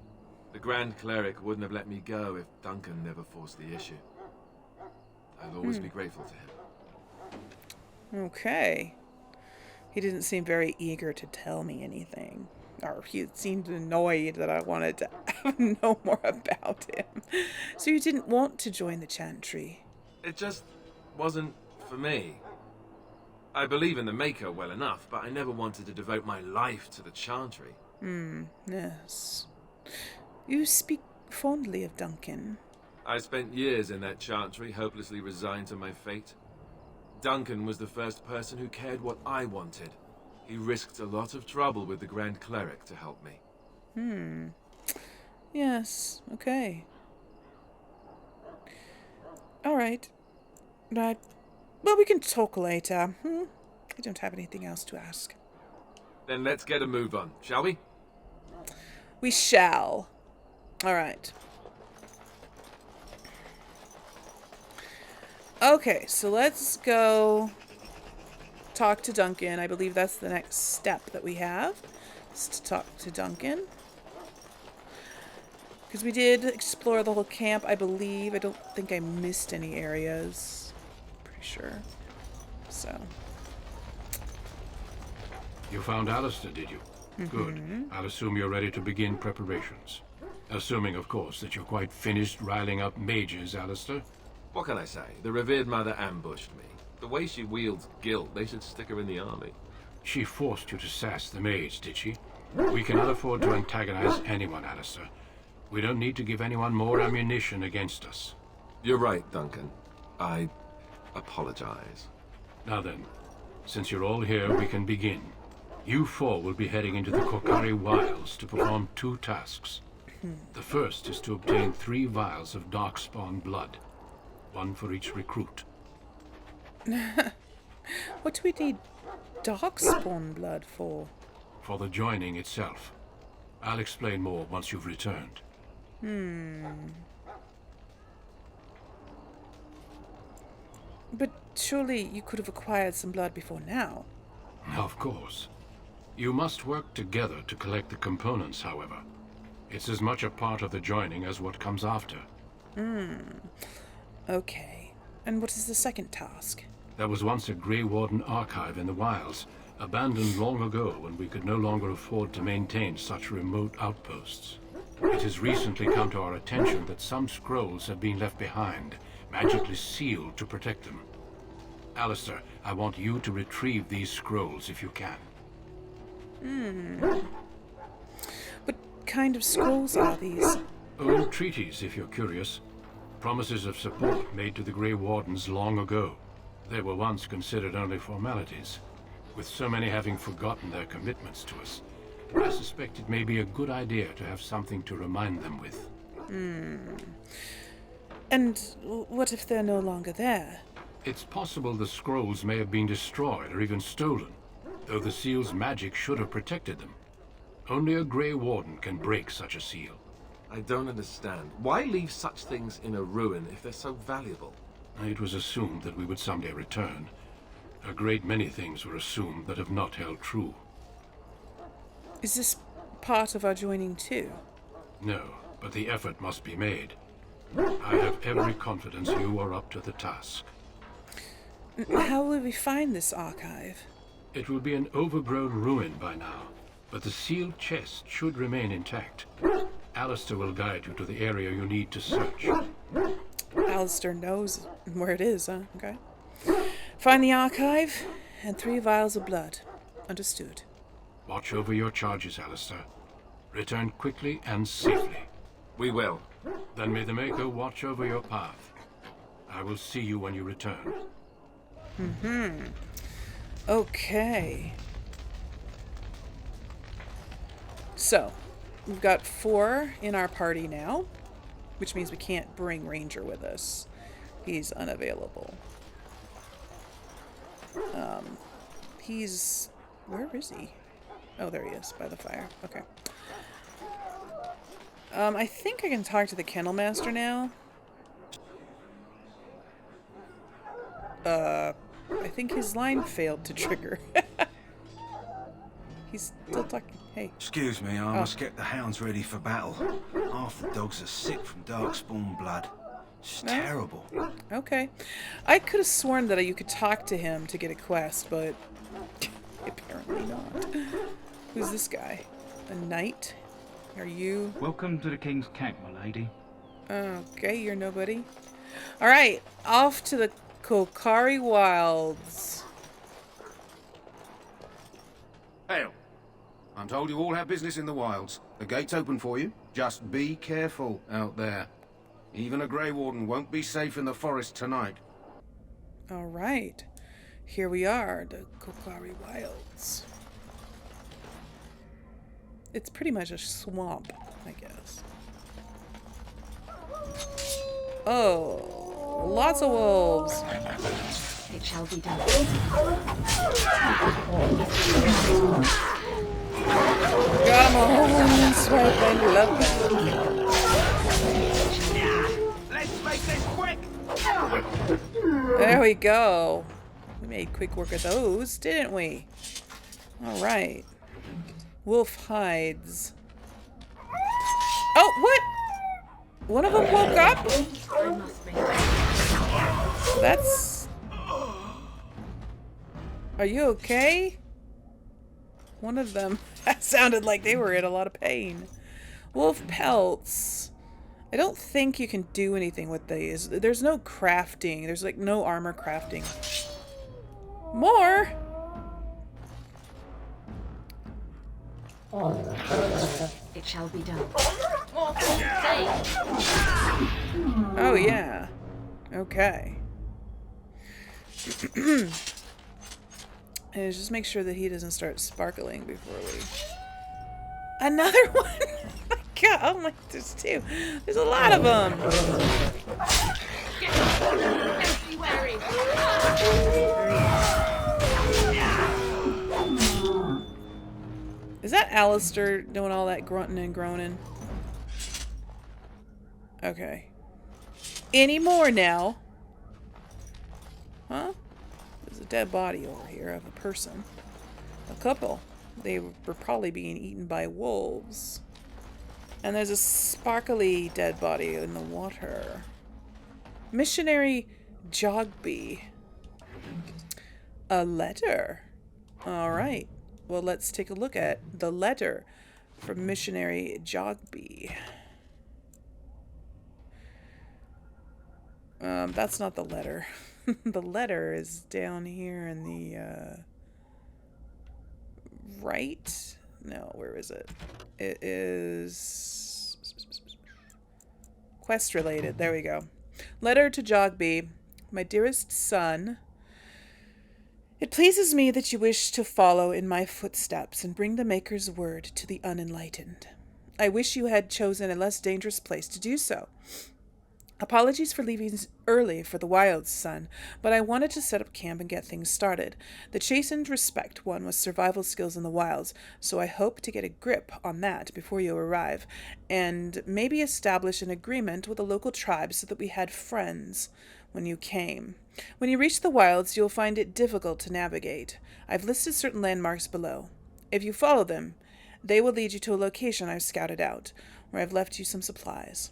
The Grand Cleric wouldn't have let me go if Duncan never forced the issue. I'll always be grateful to him. Okay. He didn't seem very eager to tell me anything. Or he seemed annoyed that I wanted to know more about him. So you didn't want to join the Chantry? It just wasn't for me. I believe in the Maker well enough, but I never wanted to devote my life to the Chantry. Yes. You speak fondly of Duncan. I spent years in that Chantry, hopelessly resigned to my fate. Duncan was the first person who cared what I wanted. He risked a lot of trouble with the Grand Cleric to help me. Yes, okay. Alright. But, well, we can talk later. I don't have anything else to ask. Then let's get a move on, shall we? We shall. Alright. Okay, so let's go talk to Duncan. I believe that's the next step that we have, is to talk to Duncan. Because we did explore the whole camp, I believe. I don't think I missed any areas. Pretty sure. So. You found Alistair, did you? Good. I'll assume you're ready to begin preparations. Assuming, of course, that you're quite finished riling up mages, Alistair. What can I say? The revered mother ambushed me. The way she wields guilt, they should stick her in the army. She forced you to sass the mage, did she? We cannot afford to antagonize anyone, Alistair. We don't need to give anyone more ammunition against us. You're right, Duncan. I apologize. Now then, since you're all here, we can begin. You four will be heading into the Korcari Wilds to perform 2 tasks. The first is to obtain 3 vials of Darkspawn blood. 1 for each recruit. What do we need Darkspawn blood for? For the joining itself. I'll explain more once you've returned. But surely you could have acquired some blood before now. Of course. You must work together to collect the components, however. It's as much a part of the joining as what comes after. Okay. And what is the second task? There was once a Gray Warden archive in the wilds, abandoned long ago when we could no longer afford to maintain such remote outposts. It has recently come to our attention that some scrolls have been left behind, magically sealed to protect them. Alistair, I want you to retrieve these scrolls if you can. What kind of scrolls are these? Old treaties, if you're curious. Promises of support made to the Grey Wardens long ago. They were once considered only formalities. With so many having forgotten their commitments to us, I suspect it may be a good idea to have something to remind them with. And what if they're no longer there? It's possible the scrolls may have been destroyed or even stolen, though the seal's magic should have protected them. Only a Grey Warden can break such a seal. I don't understand. Why leave such things in a ruin if they're so valuable? It was assumed that we would someday return. A great many things were assumed that have not held true. Is this part of our joining too? No, but the effort must be made. I have every confidence you are up to the task. How will we find this archive? It will be an overgrown ruin by now. but the sealed chest should remain intact. Alistair will guide you to the area you need to search. Alistair knows where it is, huh? Okay. Find the archive and 3 vials of blood. Understood. Watch over your charges, Alistair. Return quickly and safely. We will. Then may the Maker watch over your path. I will see you when you return. Okay. So, we've got 4 in our party now, which means we can't bring Ranger with us. He's unavailable. He's... Where is he? Oh, there he is, by the fire. Okay. I think I can talk to the Kennel Master now. I think his line failed to trigger. He's still talking. Hey. Excuse me, I must get the hounds ready for battle. Half the dogs are sick from Darkspawn blood. It's terrible. Okay. I could have sworn that you could talk to him to get a quest, but apparently not. Who's this guy? A knight? Are you? Welcome to the King's Camp, my lady. Okay, you're nobody. Alright, off to the Korcari Wilds. Hail. I'm told you all have business in the wilds. The gate's open for you. Just be careful out there. Even a Gray Warden won't be safe in the forest tonight. Alright. Here we are, the Korcari Wilds. It's pretty much a swamp, I guess. Oh, lots of wolves. It shall be done. Come on, swipe, I love that. Let's make this quick! There we go. We made quick work of those, didn't we? Alright. Wolf hides. Oh, what? One of them woke up? That's... Are you okay? One of them sounded like they were in a lot of pain. Wolf pelts. I don't think you can do anything with these. There's no crafting. There's like no armor crafting. More? It shall be done. Oh yeah. Okay. And just make sure that he doesn't start sparkling before we... Another one? My God, oh my, there's 2. There's a lot of them. Is that Alistair doing all that grunting and groaning? Okay. Any more now? Huh? There's a dead body over here of a person. A couple. They were probably being eaten by wolves. And there's a sparkly dead body in the water. Missionary Jogby. A letter. Alright. Well, let's take a look at the letter from Missionary Jogby. That's not the letter. The letter is down here in the, right? No, where is it? It is quest related. There we go. Letter to Jogby. My dearest son, it pleases me that you wish to follow in my footsteps and bring the Maker's word to the unenlightened. I wish you had chosen a less dangerous place to do so. Apologies for leaving early for the wilds, son, but I wanted to set up camp and get things started. The chastened respect won with survival skills in the wilds, so I hope to get a grip on that before you arrive, and maybe establish an agreement with the local tribe so that we had friends when you came. When you reach the wilds, you'll find it difficult to navigate. I've listed certain landmarks below. If you follow them, they will lead you to a location I've scouted out, where I've left you some supplies.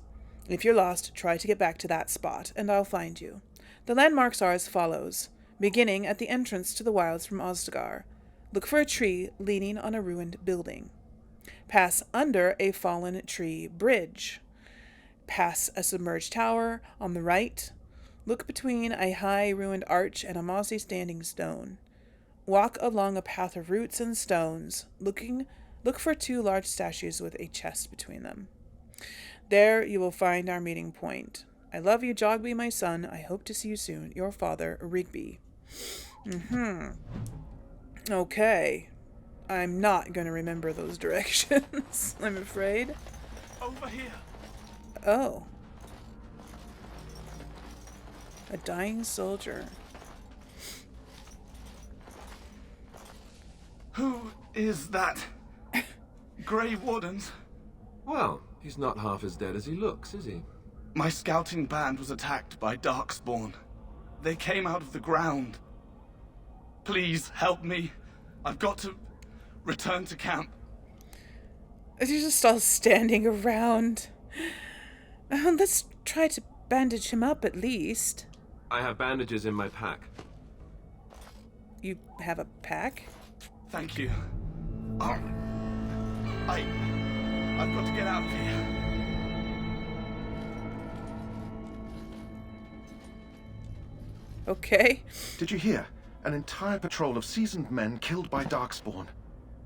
If you're lost, try to get back to that spot, and I'll find you. The landmarks are as follows, beginning at the entrance to the wilds from Ostagar. Look for a tree leaning on a ruined building. Pass under a fallen tree bridge. Pass a submerged tower on the right. Look between a high ruined arch and a mossy standing stone. Walk along a path of roots and stones. Look for 2 large statues with a chest between them. There you will find our meeting point. I love you, Jogby, my son. I hope to see you soon. Your father, Rigby. Okay. I'm not going to remember those directions, I'm afraid. Over here. Oh. A dying soldier. Who is that? Gray Wardens? Well, he's not half as dead as he looks, is he? My scouting band was attacked by Darkspawn. They came out of the ground. Please help me. I've got to return to camp. You're just all standing around. Let's try to bandage him up at least. I have bandages in my pack. You have a pack? Thank you. I've got to get out of here. Okay. Did you hear? An entire patrol of seasoned men killed by Darkspawn.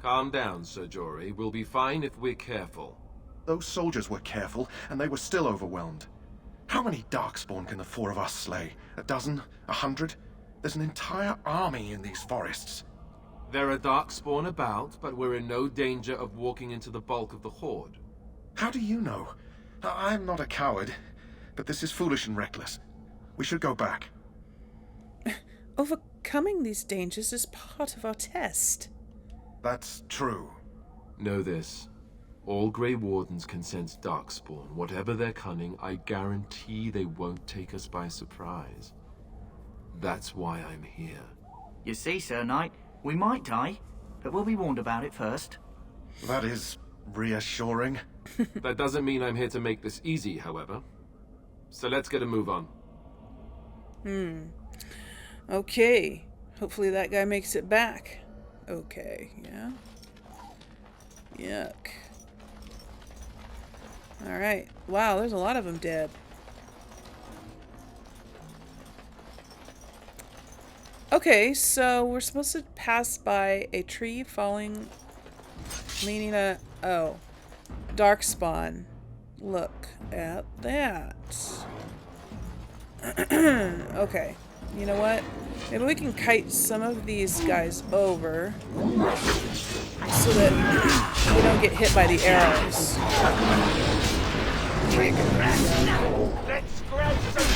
Calm down, Sir Jory. We'll be fine if we're careful. Those soldiers were careful, and they were still overwhelmed. How many Darkspawn can the 4 of us slay? 12? 100? There's an entire army in these forests. There are Darkspawn about, but we're in no danger of walking into the bulk of the Horde. How do you know? I'm not a coward, but this is foolish and reckless. We should go back. Overcoming these dangers is part of our test. That's true. Know this. All Grey Wardens can sense Darkspawn. Whatever their cunning, I guarantee they won't take us by surprise. That's why I'm here. You see, Sir Knight, we might die, but we'll be warned about it first. That is reassuring. That doesn't mean I'm here to make this easy, however. So let's get a move on. Okay. Hopefully that guy makes it back. Okay, yeah. Yuck. Alright. Wow, there's a lot of them dead. Okay, so we're supposed to pass by a tree falling, leaning a... Oh. Darkspawn. Look at that. Okay. You know what? Maybe we can kite some of these guys over so that we don't get hit by the arrows. Let's scratch some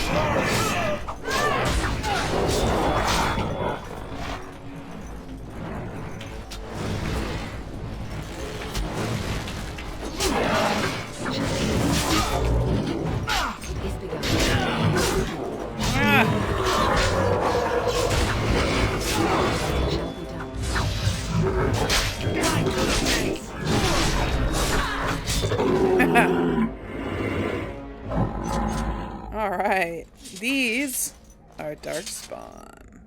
Alright, these are Darkspawn.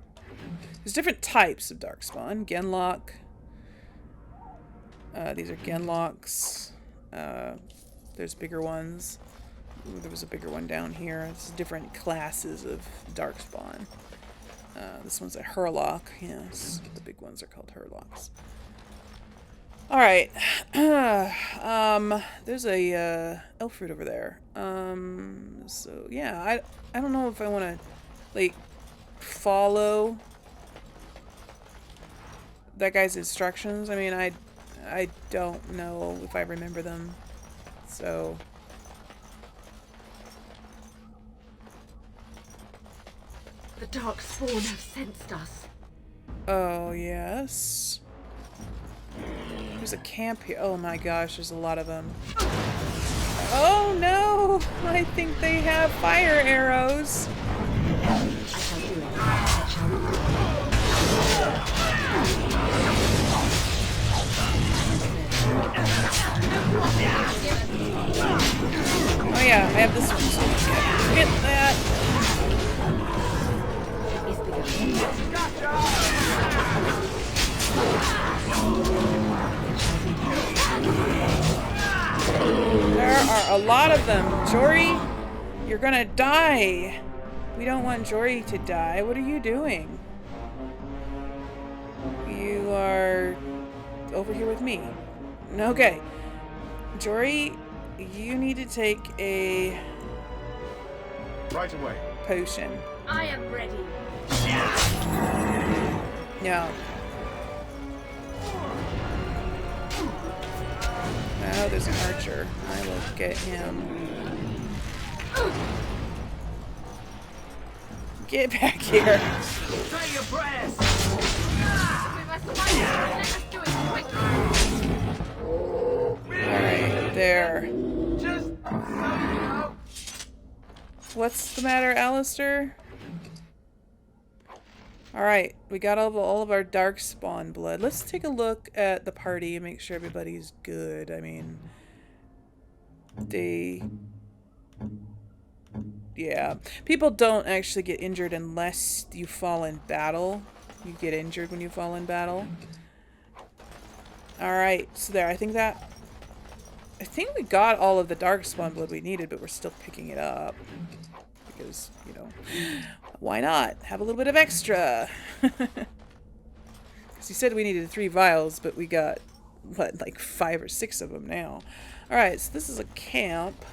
There's different types of Darkspawn. Genlock. These are Genlocks. There's bigger ones. Ooh, there was a bigger one down here. It's different classes of Darkspawn. This one's a Hurlock. Yes, the big ones are called Hurlocks. Alright. There's a elf fruit over there. So yeah, I don't know if I want to like follow that guy's instructions. I mean, I don't know if I remember them. So the Darkspawn have sensed us. oh yes. There's a camp here. Oh my gosh, there's a lot of them. Oh no! I think they have fire arrows. Oh yeah, I have this one. So get that. a lot of them. Jory, you're gonna die. We don't want Jory to die. What are you doing? You are over here with me. Okay. Jory, you need to take a... Right away. Potion. I am ready. No. Oh, there's an archer. I will get him. Get back here. Say your prayers. We must fight. Let us do it quickly. Alright, there. Just so you know. What's the matter, Alistair? Alright, we got all of our Darkspawn blood. Let's take a look at the party and make sure everybody's good. I mean, yeah. People don't actually get injured unless you fall in battle. You get injured when you fall in battle. Alright, so there. I think we got all of the Darkspawn blood we needed, but we're still picking it up. Because, you know, why not? Have a little bit of extra. Because you said we needed 3 vials, but we got, what, like 5 or 6 of them now. Alright, so this is a camp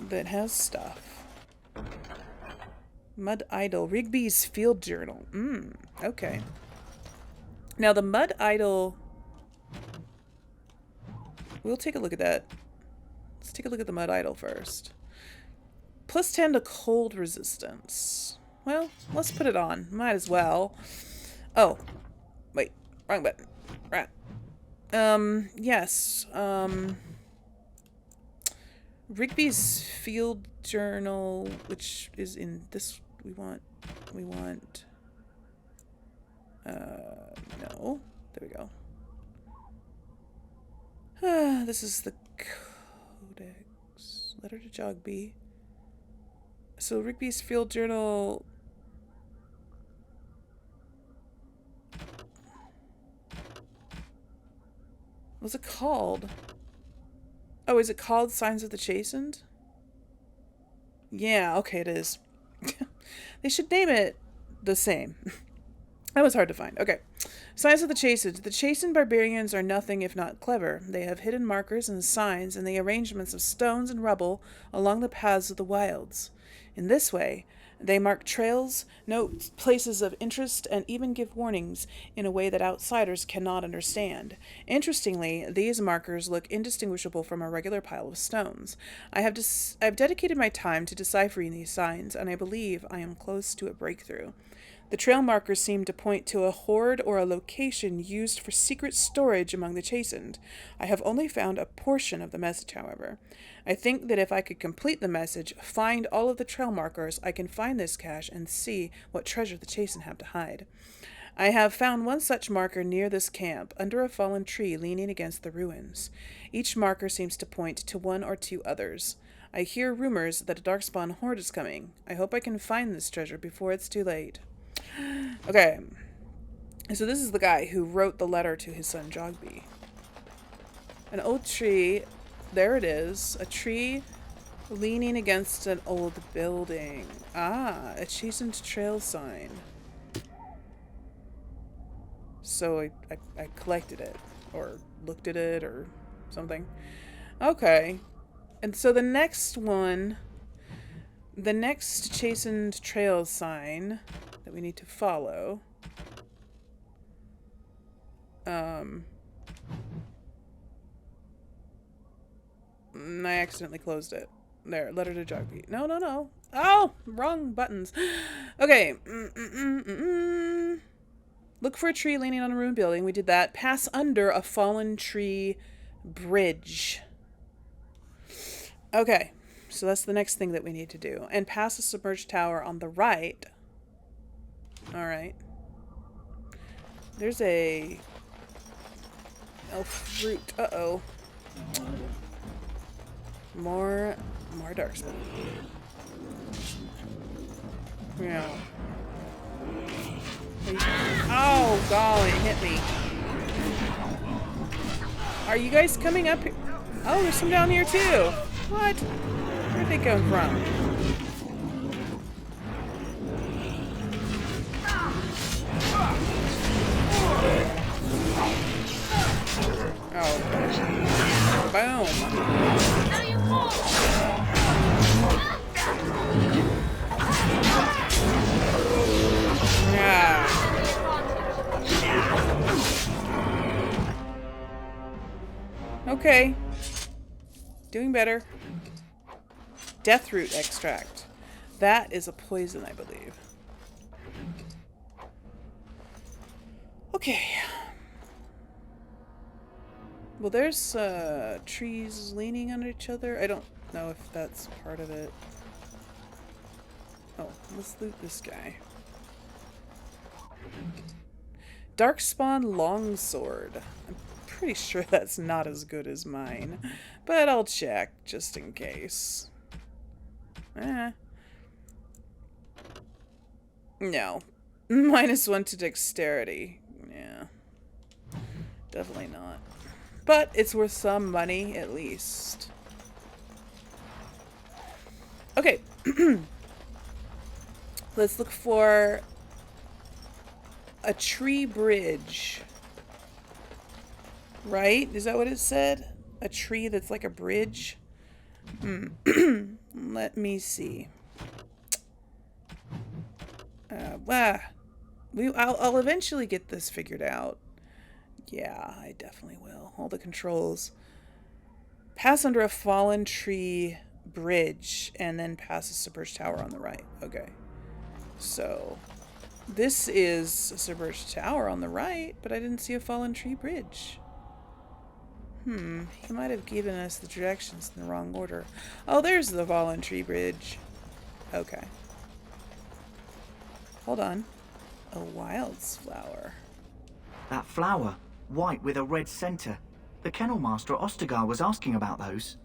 that has stuff. Mud Idol. Rigby's Field Journal. Okay. Now the Mud Idol... We'll take a look at that. Let's take a look at the Mud Idol first. Plus 10 to cold resistance. Well, let's put it on. Might as well. Oh. Wait. Wrong button. Right. Yes. Rigby's Field Journal, which is in this... We want... No. There we go. This is the Codex. Letter to Jogby. So Rigby's Field Journal... What's it called? Oh, is it called Signs of the Chastened? Yeah, okay, it is. They should name it the same. That was hard to find. Okay. Signs of the Chastened. The Chastened barbarians are nothing if not clever. They have hidden markers and signs in the arrangements of stones and rubble along the paths of the wilds. In this way, they mark trails, note places of interest, and even give warnings in a way that outsiders cannot understand. Interestingly, these markers look indistinguishable from a regular pile of stones. I have dedicated my time to deciphering these signs, and I believe I am close to a breakthrough. The trail markers seem to point to a hoard or a location used for secret storage among the Chastened. I have only found a portion of the message, however. I think that if I could complete the message, find all of the trail markers, I can find this cache and see what treasure the Chastened have to hide. I have found one such marker near this camp, under a fallen tree leaning against the ruins. Each marker seems to point to 1 or 2 others. I hear rumors that a Darkspawn horde is coming. I hope I can find this treasure before it's too late. Okay, so this is the guy who wrote the letter to his son Jogby. An old tree, there it is, a tree leaning against an old building. Ah, a Chastened trail sign. So I collected it, or looked at it, or something. Okay, and so the next one, the next Chastened trail sign that we need to follow. I accidentally closed it. There, letter to Jogby. No. Oh, wrong buttons. Okay. Look for a tree leaning on a ruined building. We did that. Pass under a fallen tree bridge. Okay. So that's the next thing that we need to do. And pass a submerged tower on the right. Alright. There's a... elf fruit. Uh-oh. More Darkspawn. Yeah. Oh, golly, it hit me. Are you guys coming up here? Oh, there's some down here too. What? Where'd they come from? Oh, boom. Yeah. Okay. Doing better. Deathroot extract. That is a poison, I believe. Okay. Well, there's trees leaning on each other. I don't know if that's part of it. Oh, let's loot this guy. Darkspawn Longsword. I'm pretty sure that's not as good as mine, but I'll check just in case. No. -1 to dexterity. Yeah. Definitely not. But it's worth some money, at least. Okay. Let's look for a tree bridge. Right? Is that what it said? A tree that's like a bridge? Let me see. I'll eventually get this figured out. Yeah, I definitely will. All the controls. Pass under a fallen tree bridge and then pass a submerged tower on the right. Okay. So, this is a submerged tower on the right, but I didn't see a fallen tree bridge. He might have given us the directions in the wrong order. Oh, there's the fallen tree bridge. Okay. Hold on. A wilds flower. That flower, white with a red center. The kennel master at Ostagar was asking about those.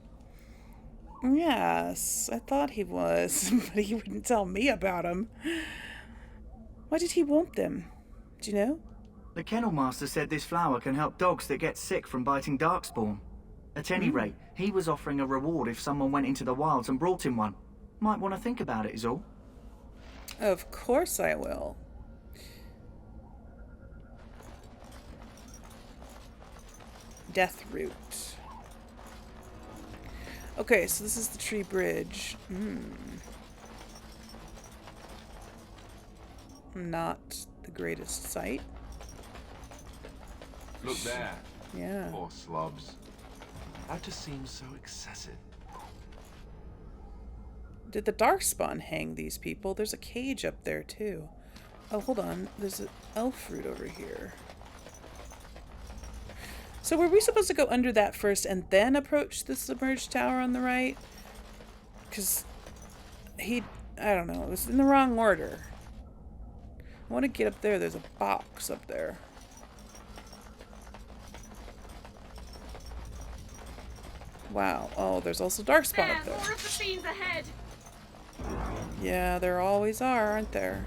Yes, I thought he was, but he wouldn't tell me about them. Why did he want them? Do you know? The kennel master said this flower can help dogs that get sick from biting Darkspawn. At any rate, he was offering a reward if someone went into the wilds and brought him one. Might want to think about it is all. Of course I will. Deathroot. Okay, so this is the tree bridge. Not the greatest sight. Look there. Yeah. Poor slobs. That just seems so excessive. Did the Darkspawn hang these people? There's a cage up there too. Oh, hold on. There's an elf fruit over here. So were we supposed to go under that first and then approach the submerged tower on the right? Because I don't know, it was in the wrong order. I want to get up there. There's a box up there. Wow. Oh, there's also Darkspawn up there. More of the fiends ahead. Yeah, there always are, aren't there?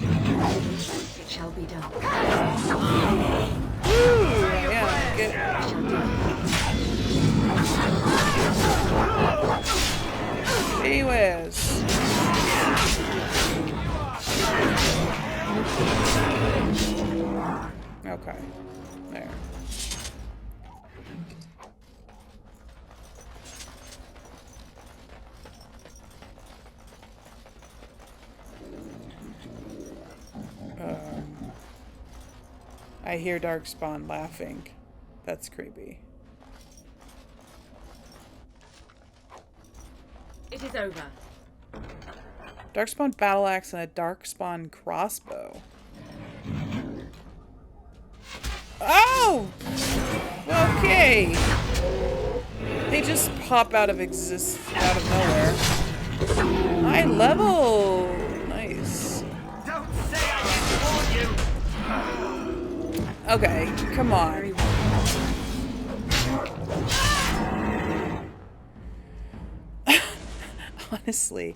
It shall be done. Woo! Yeah, get it. Gee whiz. Okay. There. I hear Darkspawn laughing. That's creepy. It is over. Darkspawn battle axe and a Darkspawn crossbow. Oh! Okay. They just pop out of nowhere. High level. Nice. Don't say I didn't warn you. Okay, come on. Honestly.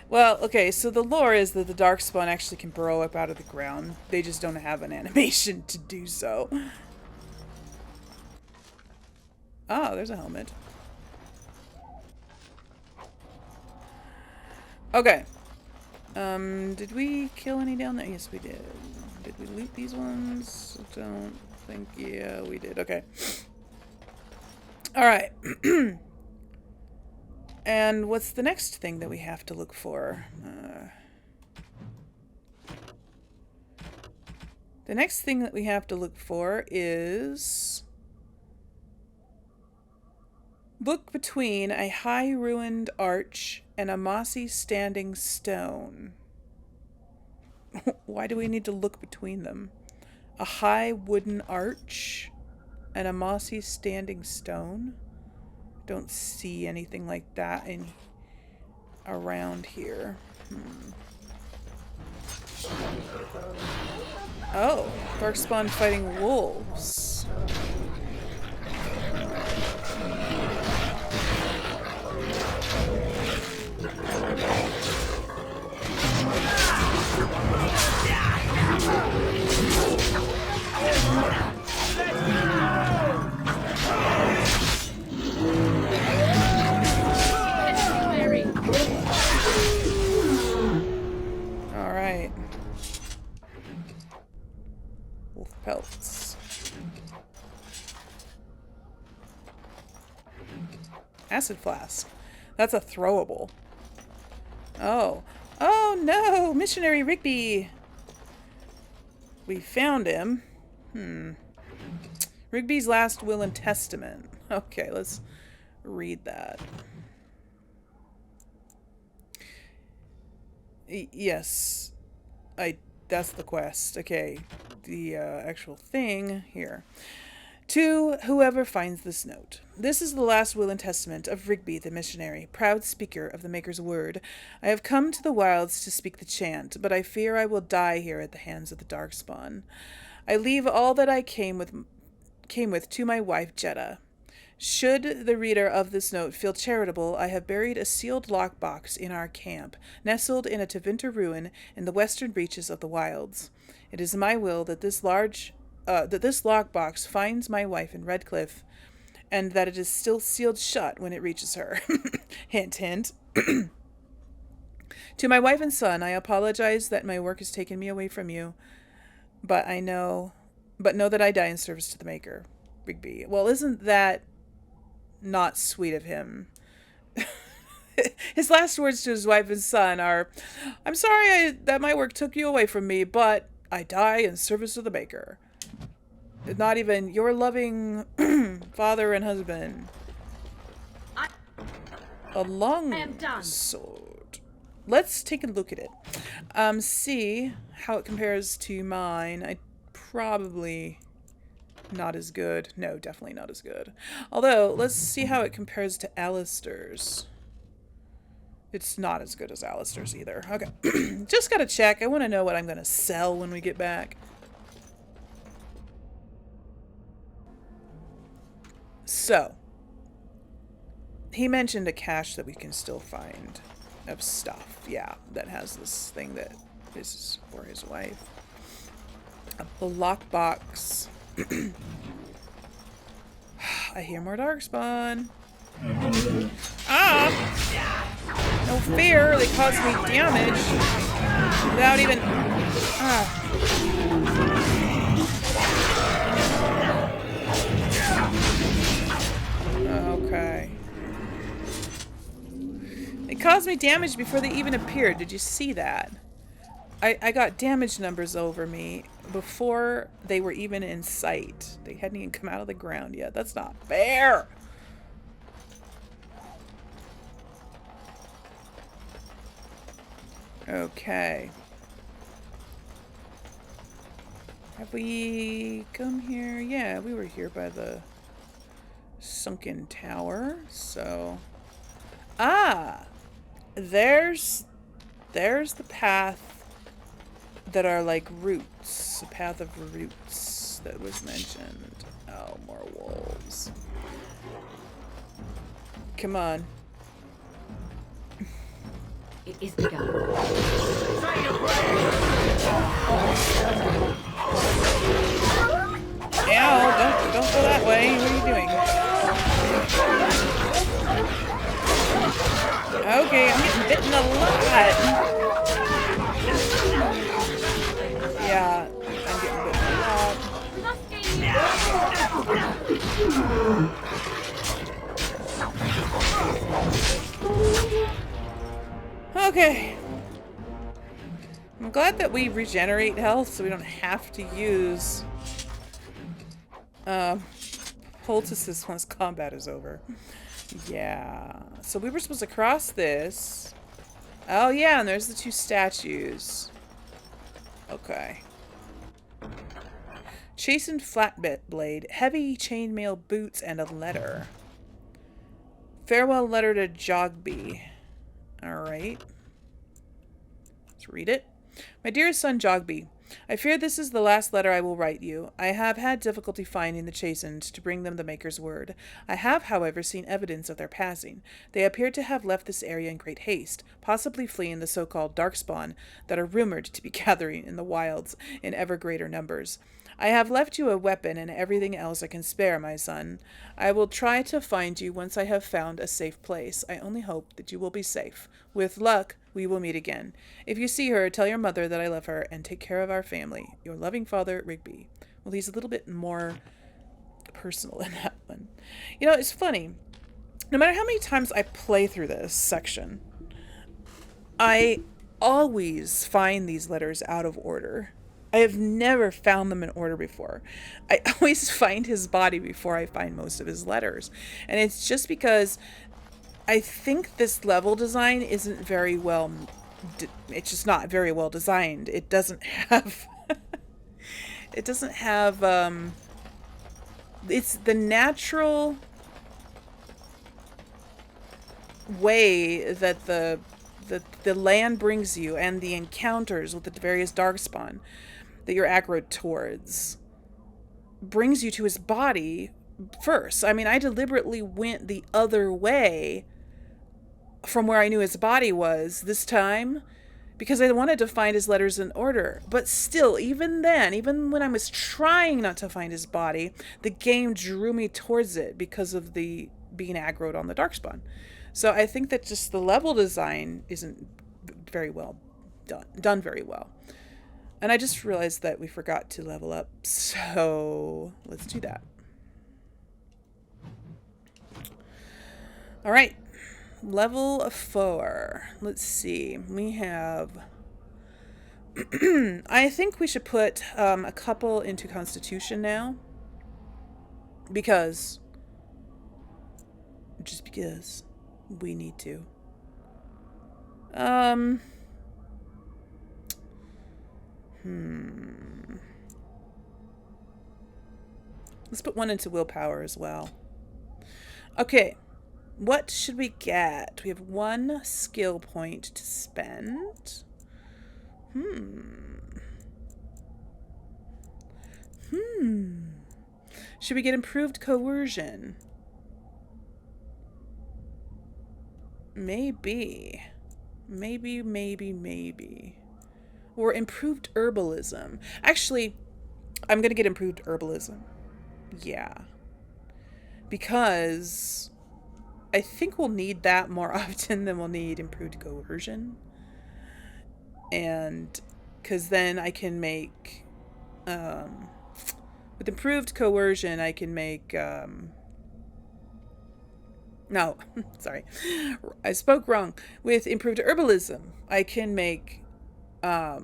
Well, okay, so the lore is that the Darkspawn actually can burrow up out of the ground. They just don't have an animation to do so. Oh, there's a helmet. Okay. Did we kill any down there? Yes, we did. Did we loot these ones? Don't think. Yeah, we did. Okay. Alright. And what's the next thing that we have to look for? The next thing that we have to look for is... look between a high ruined arch and a mossy standing stone. Why do we need to look between them? A high wooden arch and a mossy standing stone? Don't see anything like that in around here. Oh, Darkspawn fighting wolves. Alright. Wolf pelts. Acid flask. That's a throwable. Oh. Oh no! Missionary Rigby! We found him. Rigby's last will and testament. Okay, let's read that. Yes. That's the quest. Okay. The actual thing here. To whoever finds this note. This is the last will and testament of Rigby the missionary, proud speaker of the Maker's word. I have come to the wilds to speak the chant, but I fear I will die here at the hands of the Darkspawn. I leave all that I came with to my wife Jeddah. Should the reader of this note feel charitable, I have buried a sealed lockbox in our camp, nestled in a Tevinter ruin in the western reaches of the wilds. It is my will that this lockbox finds my wife in Redcliffe, and that it is still sealed shut when it reaches her. Hint, hint. To my wife and son, I apologize that my work has taken me away from you, but know that I die in service to the Maker. Rigby. Well, isn't that not sweet of him? His last words to his wife and son are, I'm sorry that my work took you away from me, but I die in service of the Maker. Not even your loving father and husband. A long sword. Let's take a look at it. See how it compares to mine. Probably not as good. No, definitely not as good. Although, let's see how it compares to Alistair's. It's not as good as Alistair's either. Okay. Just gotta check. I want to know what I'm gonna sell when we get back. So, he mentioned a cache that we can still find of stuff. Yeah, that has this thing that is for his wife. A lockbox. I hear more Darkspawn. Ah! No fear, they cause me damage without even... Okay. They caused me damage before they even appeared. Did you see that? I got damage numbers over me before they were even in sight. They hadn't even come out of the ground yet. That's not fair! Okay. Have we come here? Yeah, we were here by the sunken tower, so... Ah! There's the path that are like roots. A path of roots that was mentioned. Oh, more wolves. Come on. It is begun. Ow, don't go that way. What are you doing? Okay, I'm getting bitten a lot. Yeah, I'm getting bitten a lot. Okay. I'm glad that we regenerate health so we don't have to use poultices once combat is over. Yeah. So we were supposed to cross this. Oh yeah, and there's the two statues. Okay. Chastened flatbed blade, heavy chainmail boots, and a letter. Farewell letter to Jogby. Alright. Let's read it. My dearest son Jogby, I fear this is the last letter I will write you. I have had difficulty finding the Chastened to bring them the Maker's word. I have, however, seen evidence of their passing. They appear to have left this area in great haste, possibly fleeing the so-called Darkspawn that are rumored to be gathering in the wilds in ever greater numbers. I have left you a weapon and everything else I can spare, my son. I will try to find you once I have found a safe place. I only hope that you will be safe. With luck, we will meet again. If you see her, tell your mother that I love her and take care of our family. Your loving father, Rigby. Well, he's a little bit more personal in that one. You know, it's funny. No matter how many times I play through this section, I always find these letters out of order. I have never found them in order before. I always find his body before I find most of his letters. And it's just because I think this level design isn't very well... It's just not very well designed. It doesn't have... it doesn't have... It's the natural way that the land brings you and the encounters with the various Darkspawn that you're aggroed towards brings you to his body first. I mean, I deliberately went the other way from where I knew his body was this time because I wanted to find his letters in order. But still, even then, even when I was trying not to find his body, the game drew me towards it because of the being aggroed on the Darkspawn. So I think that just the level design isn't very well done very well. And I just realized that we forgot to level up, so let's do that. All right, level 4. Let's see, we have... I think we should put a couple into Constitution now. Just because we need to. Let's put one into willpower as well. Okay, what should we get? We have 1 skill point to spend. Should we get improved coercion? Maybe. Or improved herbalism. Actually, I'm going to get improved herbalism. Yeah. Because I think we'll need that more often than we'll need improved coercion. And because then I can make... with improved coercion, I can make... No, sorry. I spoke wrong. With improved herbalism, I can make... what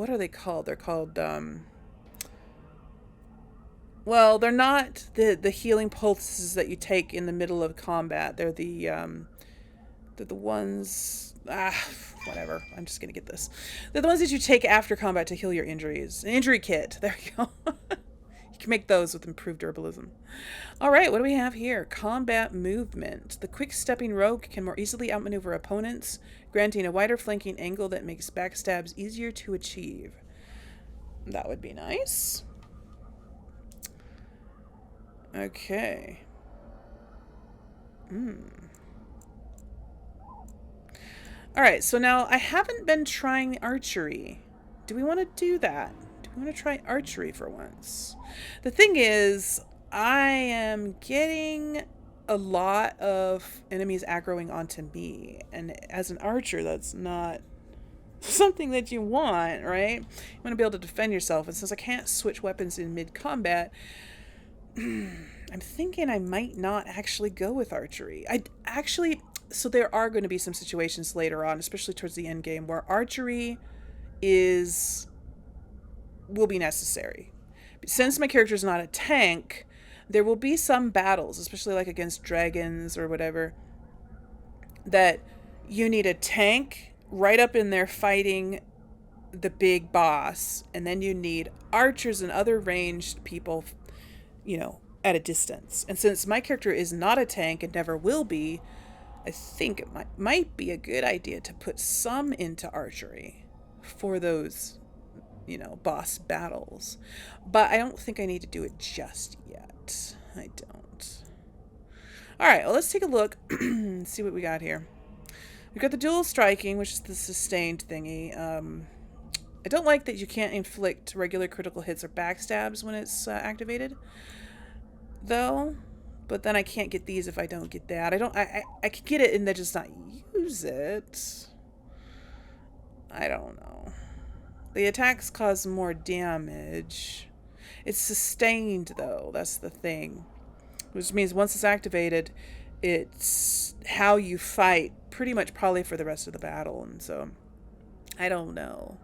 are they called? They're called... well, they're not the healing pulses that you take in the middle of combat. They're the ones... whatever. I'm just gonna get this. They're the ones that you take after combat to heal your injuries. An injury kit. There you go. You can make those with improved herbalism. Alright, what do we have here? Combat movement. The quick-stepping rogue can more easily outmaneuver opponents, granting a wider flanking angle that makes backstabs easier to achieve. That would be nice. Okay. Alright, so now I haven't been trying archery. Do we want to do that? Do we want to try archery for once? The thing is, I am getting a lot of enemies aggroing onto me, and as an archer, that's not something that you want, right? You want to be able to defend yourself, and since I can't switch weapons in mid-combat, I'm thinking I might not actually go with archery. So there are going to be some situations later on, especially towards the end game, where archery will be necessary. Since my character is not a tank, there will be some battles, especially like against dragons or whatever, that you need a tank right up in there fighting the big boss, and then you need archers and other ranged people, you know, at a distance. And since my character is not a tank and never will be, I think it might be a good idea to put some into archery for those, you know, boss battles. But I don't think I need to do it just yet. I don't. Alright, well, let's take a look and see what we got here. We've got the dual striking, which is the sustained thingy. I don't like that you can't inflict regular critical hits or backstabs when it's activated, though. But then I can't get these if I don't get that. I could get it and then just not use it. I don't know. The attacks cause more damage. It's sustained, though. That's the thing. Which means once it's activated, it's how you fight pretty much probably for the rest of the battle. And so, I don't know.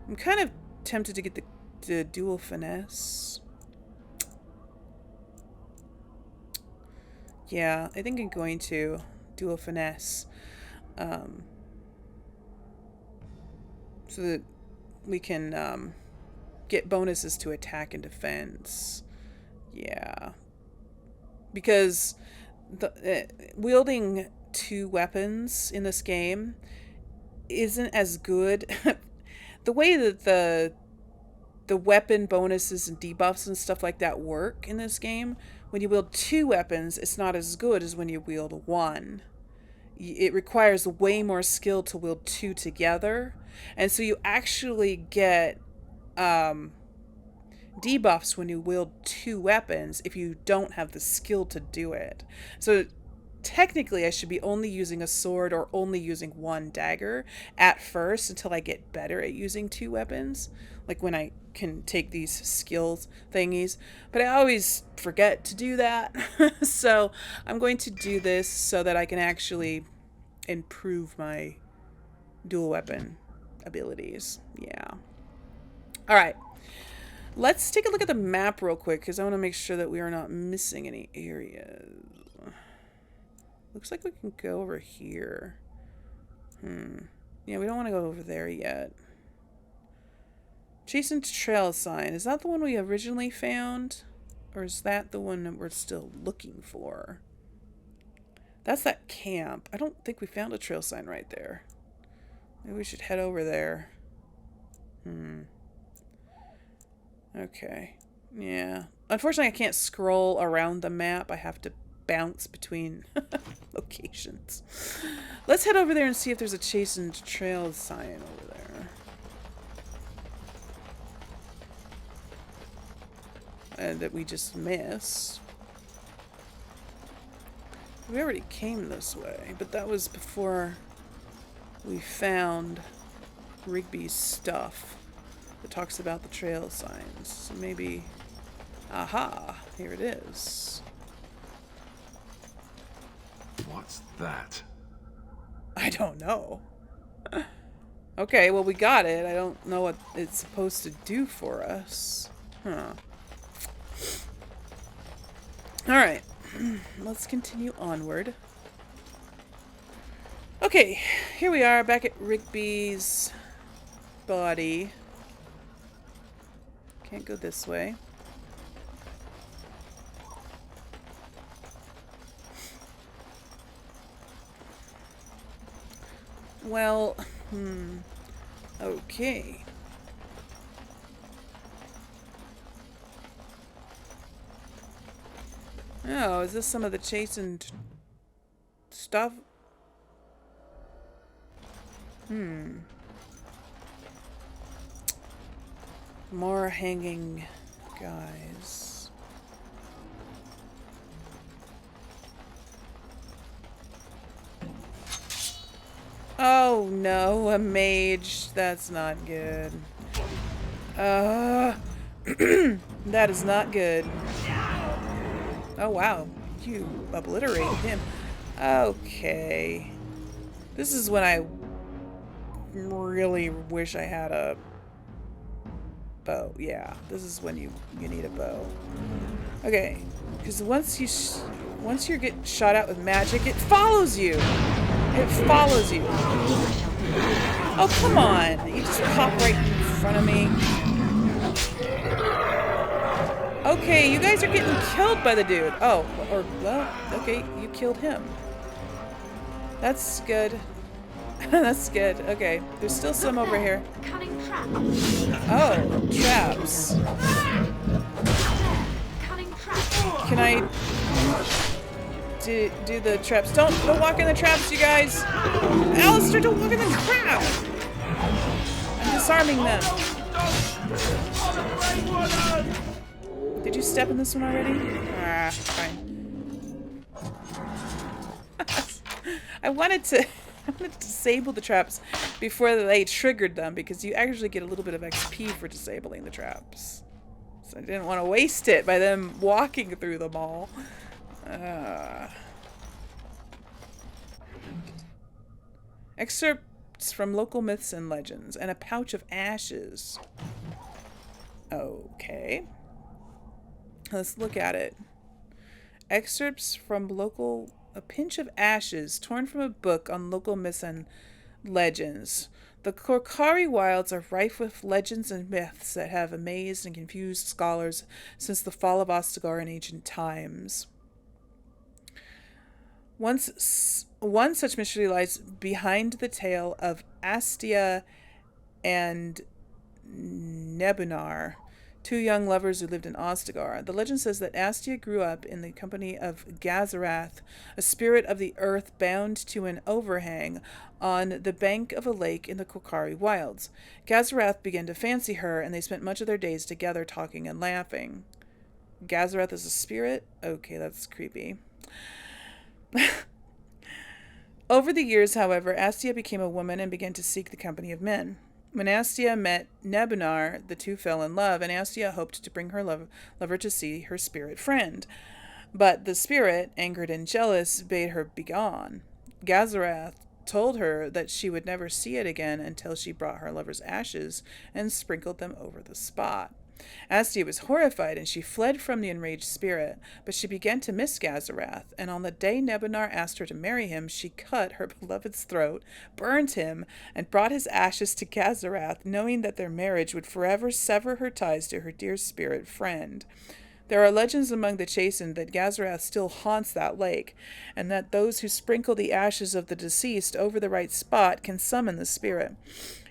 I'm kind of tempted to get the dual finesse. Yeah, I think I'm going to dual finesse. So that we can get bonuses to attack and defense. Yeah. Because wielding two weapons in this game isn't as good. The way that the weapon bonuses and debuffs and stuff like that work in this game, when you wield two weapons, it's not as good as when you wield one. It requires way more skill to wield two together. And so you actually get debuffs when you wield two weapons if you don't have the skill to do it. So technically I should be only using a sword or only using one dagger at first until I get better at using two weapons. Like when I can take these skills thingies. But I always forget to do that. So I'm going to do this so that I can actually improve my dual weapon abilities. Yeah. Alright. Let's take a look at the map real quick because I want to make sure that we are not missing any areas. Looks like we can go over here. Yeah, we don't want to go over there yet. Chastened Trail Sign. Is that the one we originally found? Or is that the one that we're still looking for? That's that camp. I don't think we found a trail sign right there. Maybe we should head over there. Okay. Yeah. Unfortunately, I can't scroll around the map. I have to bounce between locations. Let's head over there and see if there's a Chastened Trail sign over there. That we just missed. We already came this way, but that was before we found Rigby's stuff that talks about the trail signs. So maybe... Aha! Here it is. What's that? I don't know. Okay, well we got it. I don't know what it's supposed to do for us. Huh. Alright. Let's continue onward. Okay, here we are back at Rigby's body. Can't go this way. Well, okay. Oh, is this some of the chastened stuff? More hanging guys. Oh no, a mage. That's not good. That is not good. Oh wow, you obliterated him. Okay. This is when I really wish I had a bow. Yeah, this is when you need a bow. Okay, because once you get shot out with magic, it follows you. It follows you. Oh come on! You just pop right in front of me. Okay, you guys are getting killed by the dude. Oh, or well, okay, you killed him. That's good. That's good. Okay, there's still some over here. Cunning trap. Oh, traps. Cunning trap. Can I do the traps? Don't walk in the traps, you guys. Alistair, don't walk in the trap. I'm disarming them. Did you step in this one already? Ah, fine. I wanted to disable the traps before they triggered them because you actually get a little bit of XP for disabling the traps. So I didn't want to waste it by them walking through them all. Excerpts from local myths and legends and a pouch of ashes. Okay. Let's look at it. Excerpts from a pinch of ashes torn from a book on local myths and legends. The Korcari Wilds are rife with legends and myths that have amazed and confused scholars since the fall of Ostagar in ancient times. One such mystery lies behind the tale of Astia and Nebunar, two young lovers who lived in Ostagar. The legend says that Astia grew up in the company of Gazarath, a spirit of the earth bound to an overhang on the bank of a lake in the Korcari Wilds. Gazarath began to fancy her, and they spent much of their days together talking and laughing. Gazarath is a spirit? Okay, that's creepy. Over the years, however, Astia became a woman and began to seek the company of men. When Astia met Nebunar, the two fell in love, and Astia hoped to bring her lover to see her spirit friend. But the spirit, angered and jealous, bade her begone. Gazarath told her that she would never see it again until she brought her lover's ashes and sprinkled them over the spot. Astia was horrified, and she fled from the enraged spirit, but she began to miss Gazarath, and on the day Nebunar asked her to marry him, she cut her beloved's throat, burned him, and brought his ashes to Gazarath, knowing that their marriage would forever sever her ties to her dear spirit friend. There are legends among the Chastened that Gazarath still haunts that lake, and that those who sprinkle the ashes of the deceased over the right spot can summon the spirit.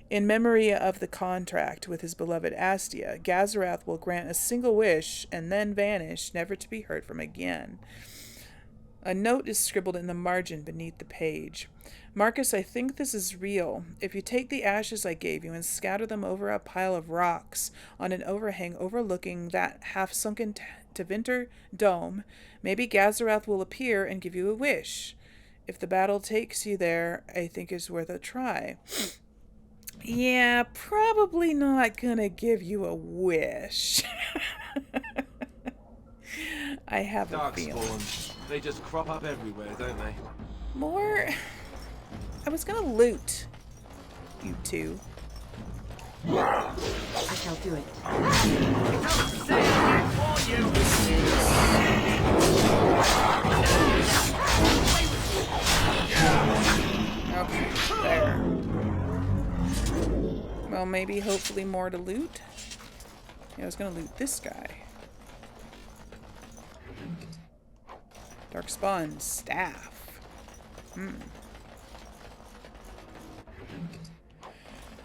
In memory of the contract with his beloved Astia, Gazarath will grant a single wish and then vanish, never to be heard from again. A note is scribbled in the margin beneath the page. Marcus, I think this is real. If you take the ashes I gave you and scatter them over a pile of rocks on an overhang overlooking that half-sunken Tevinter dome, maybe Gazarath will appear and give you a wish. If the battle takes you there, I think it's worth a try. Yeah, probably not gonna give you a wish. I have a feeling. Darkspawn. They just crop up everywhere, don't they? More... I was gonna loot you two. I shall do it. Okay, there. Well, maybe, hopefully, more to loot. Yeah, I was gonna loot this guy. Darkspawn staff.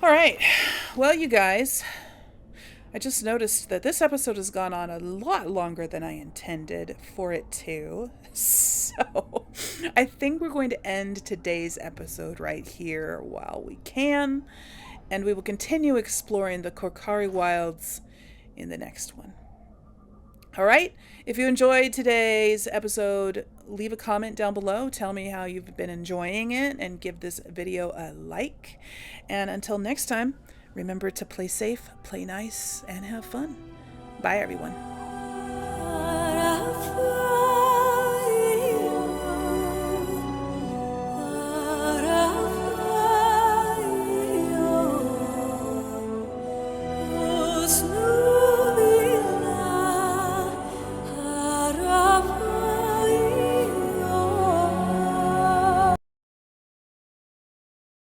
Alright. Well, you guys, I just noticed that this episode has gone on a lot longer than I intended for it to. So, I think we're going to end today's episode right here while we can. And we will continue exploring the Korcari Wilds in the next one. All right. If you enjoyed today's episode, leave a comment down below. Tell me how you've been enjoying it and give this video a like. And until next time, remember to play safe, play nice, and have fun. Bye, everyone.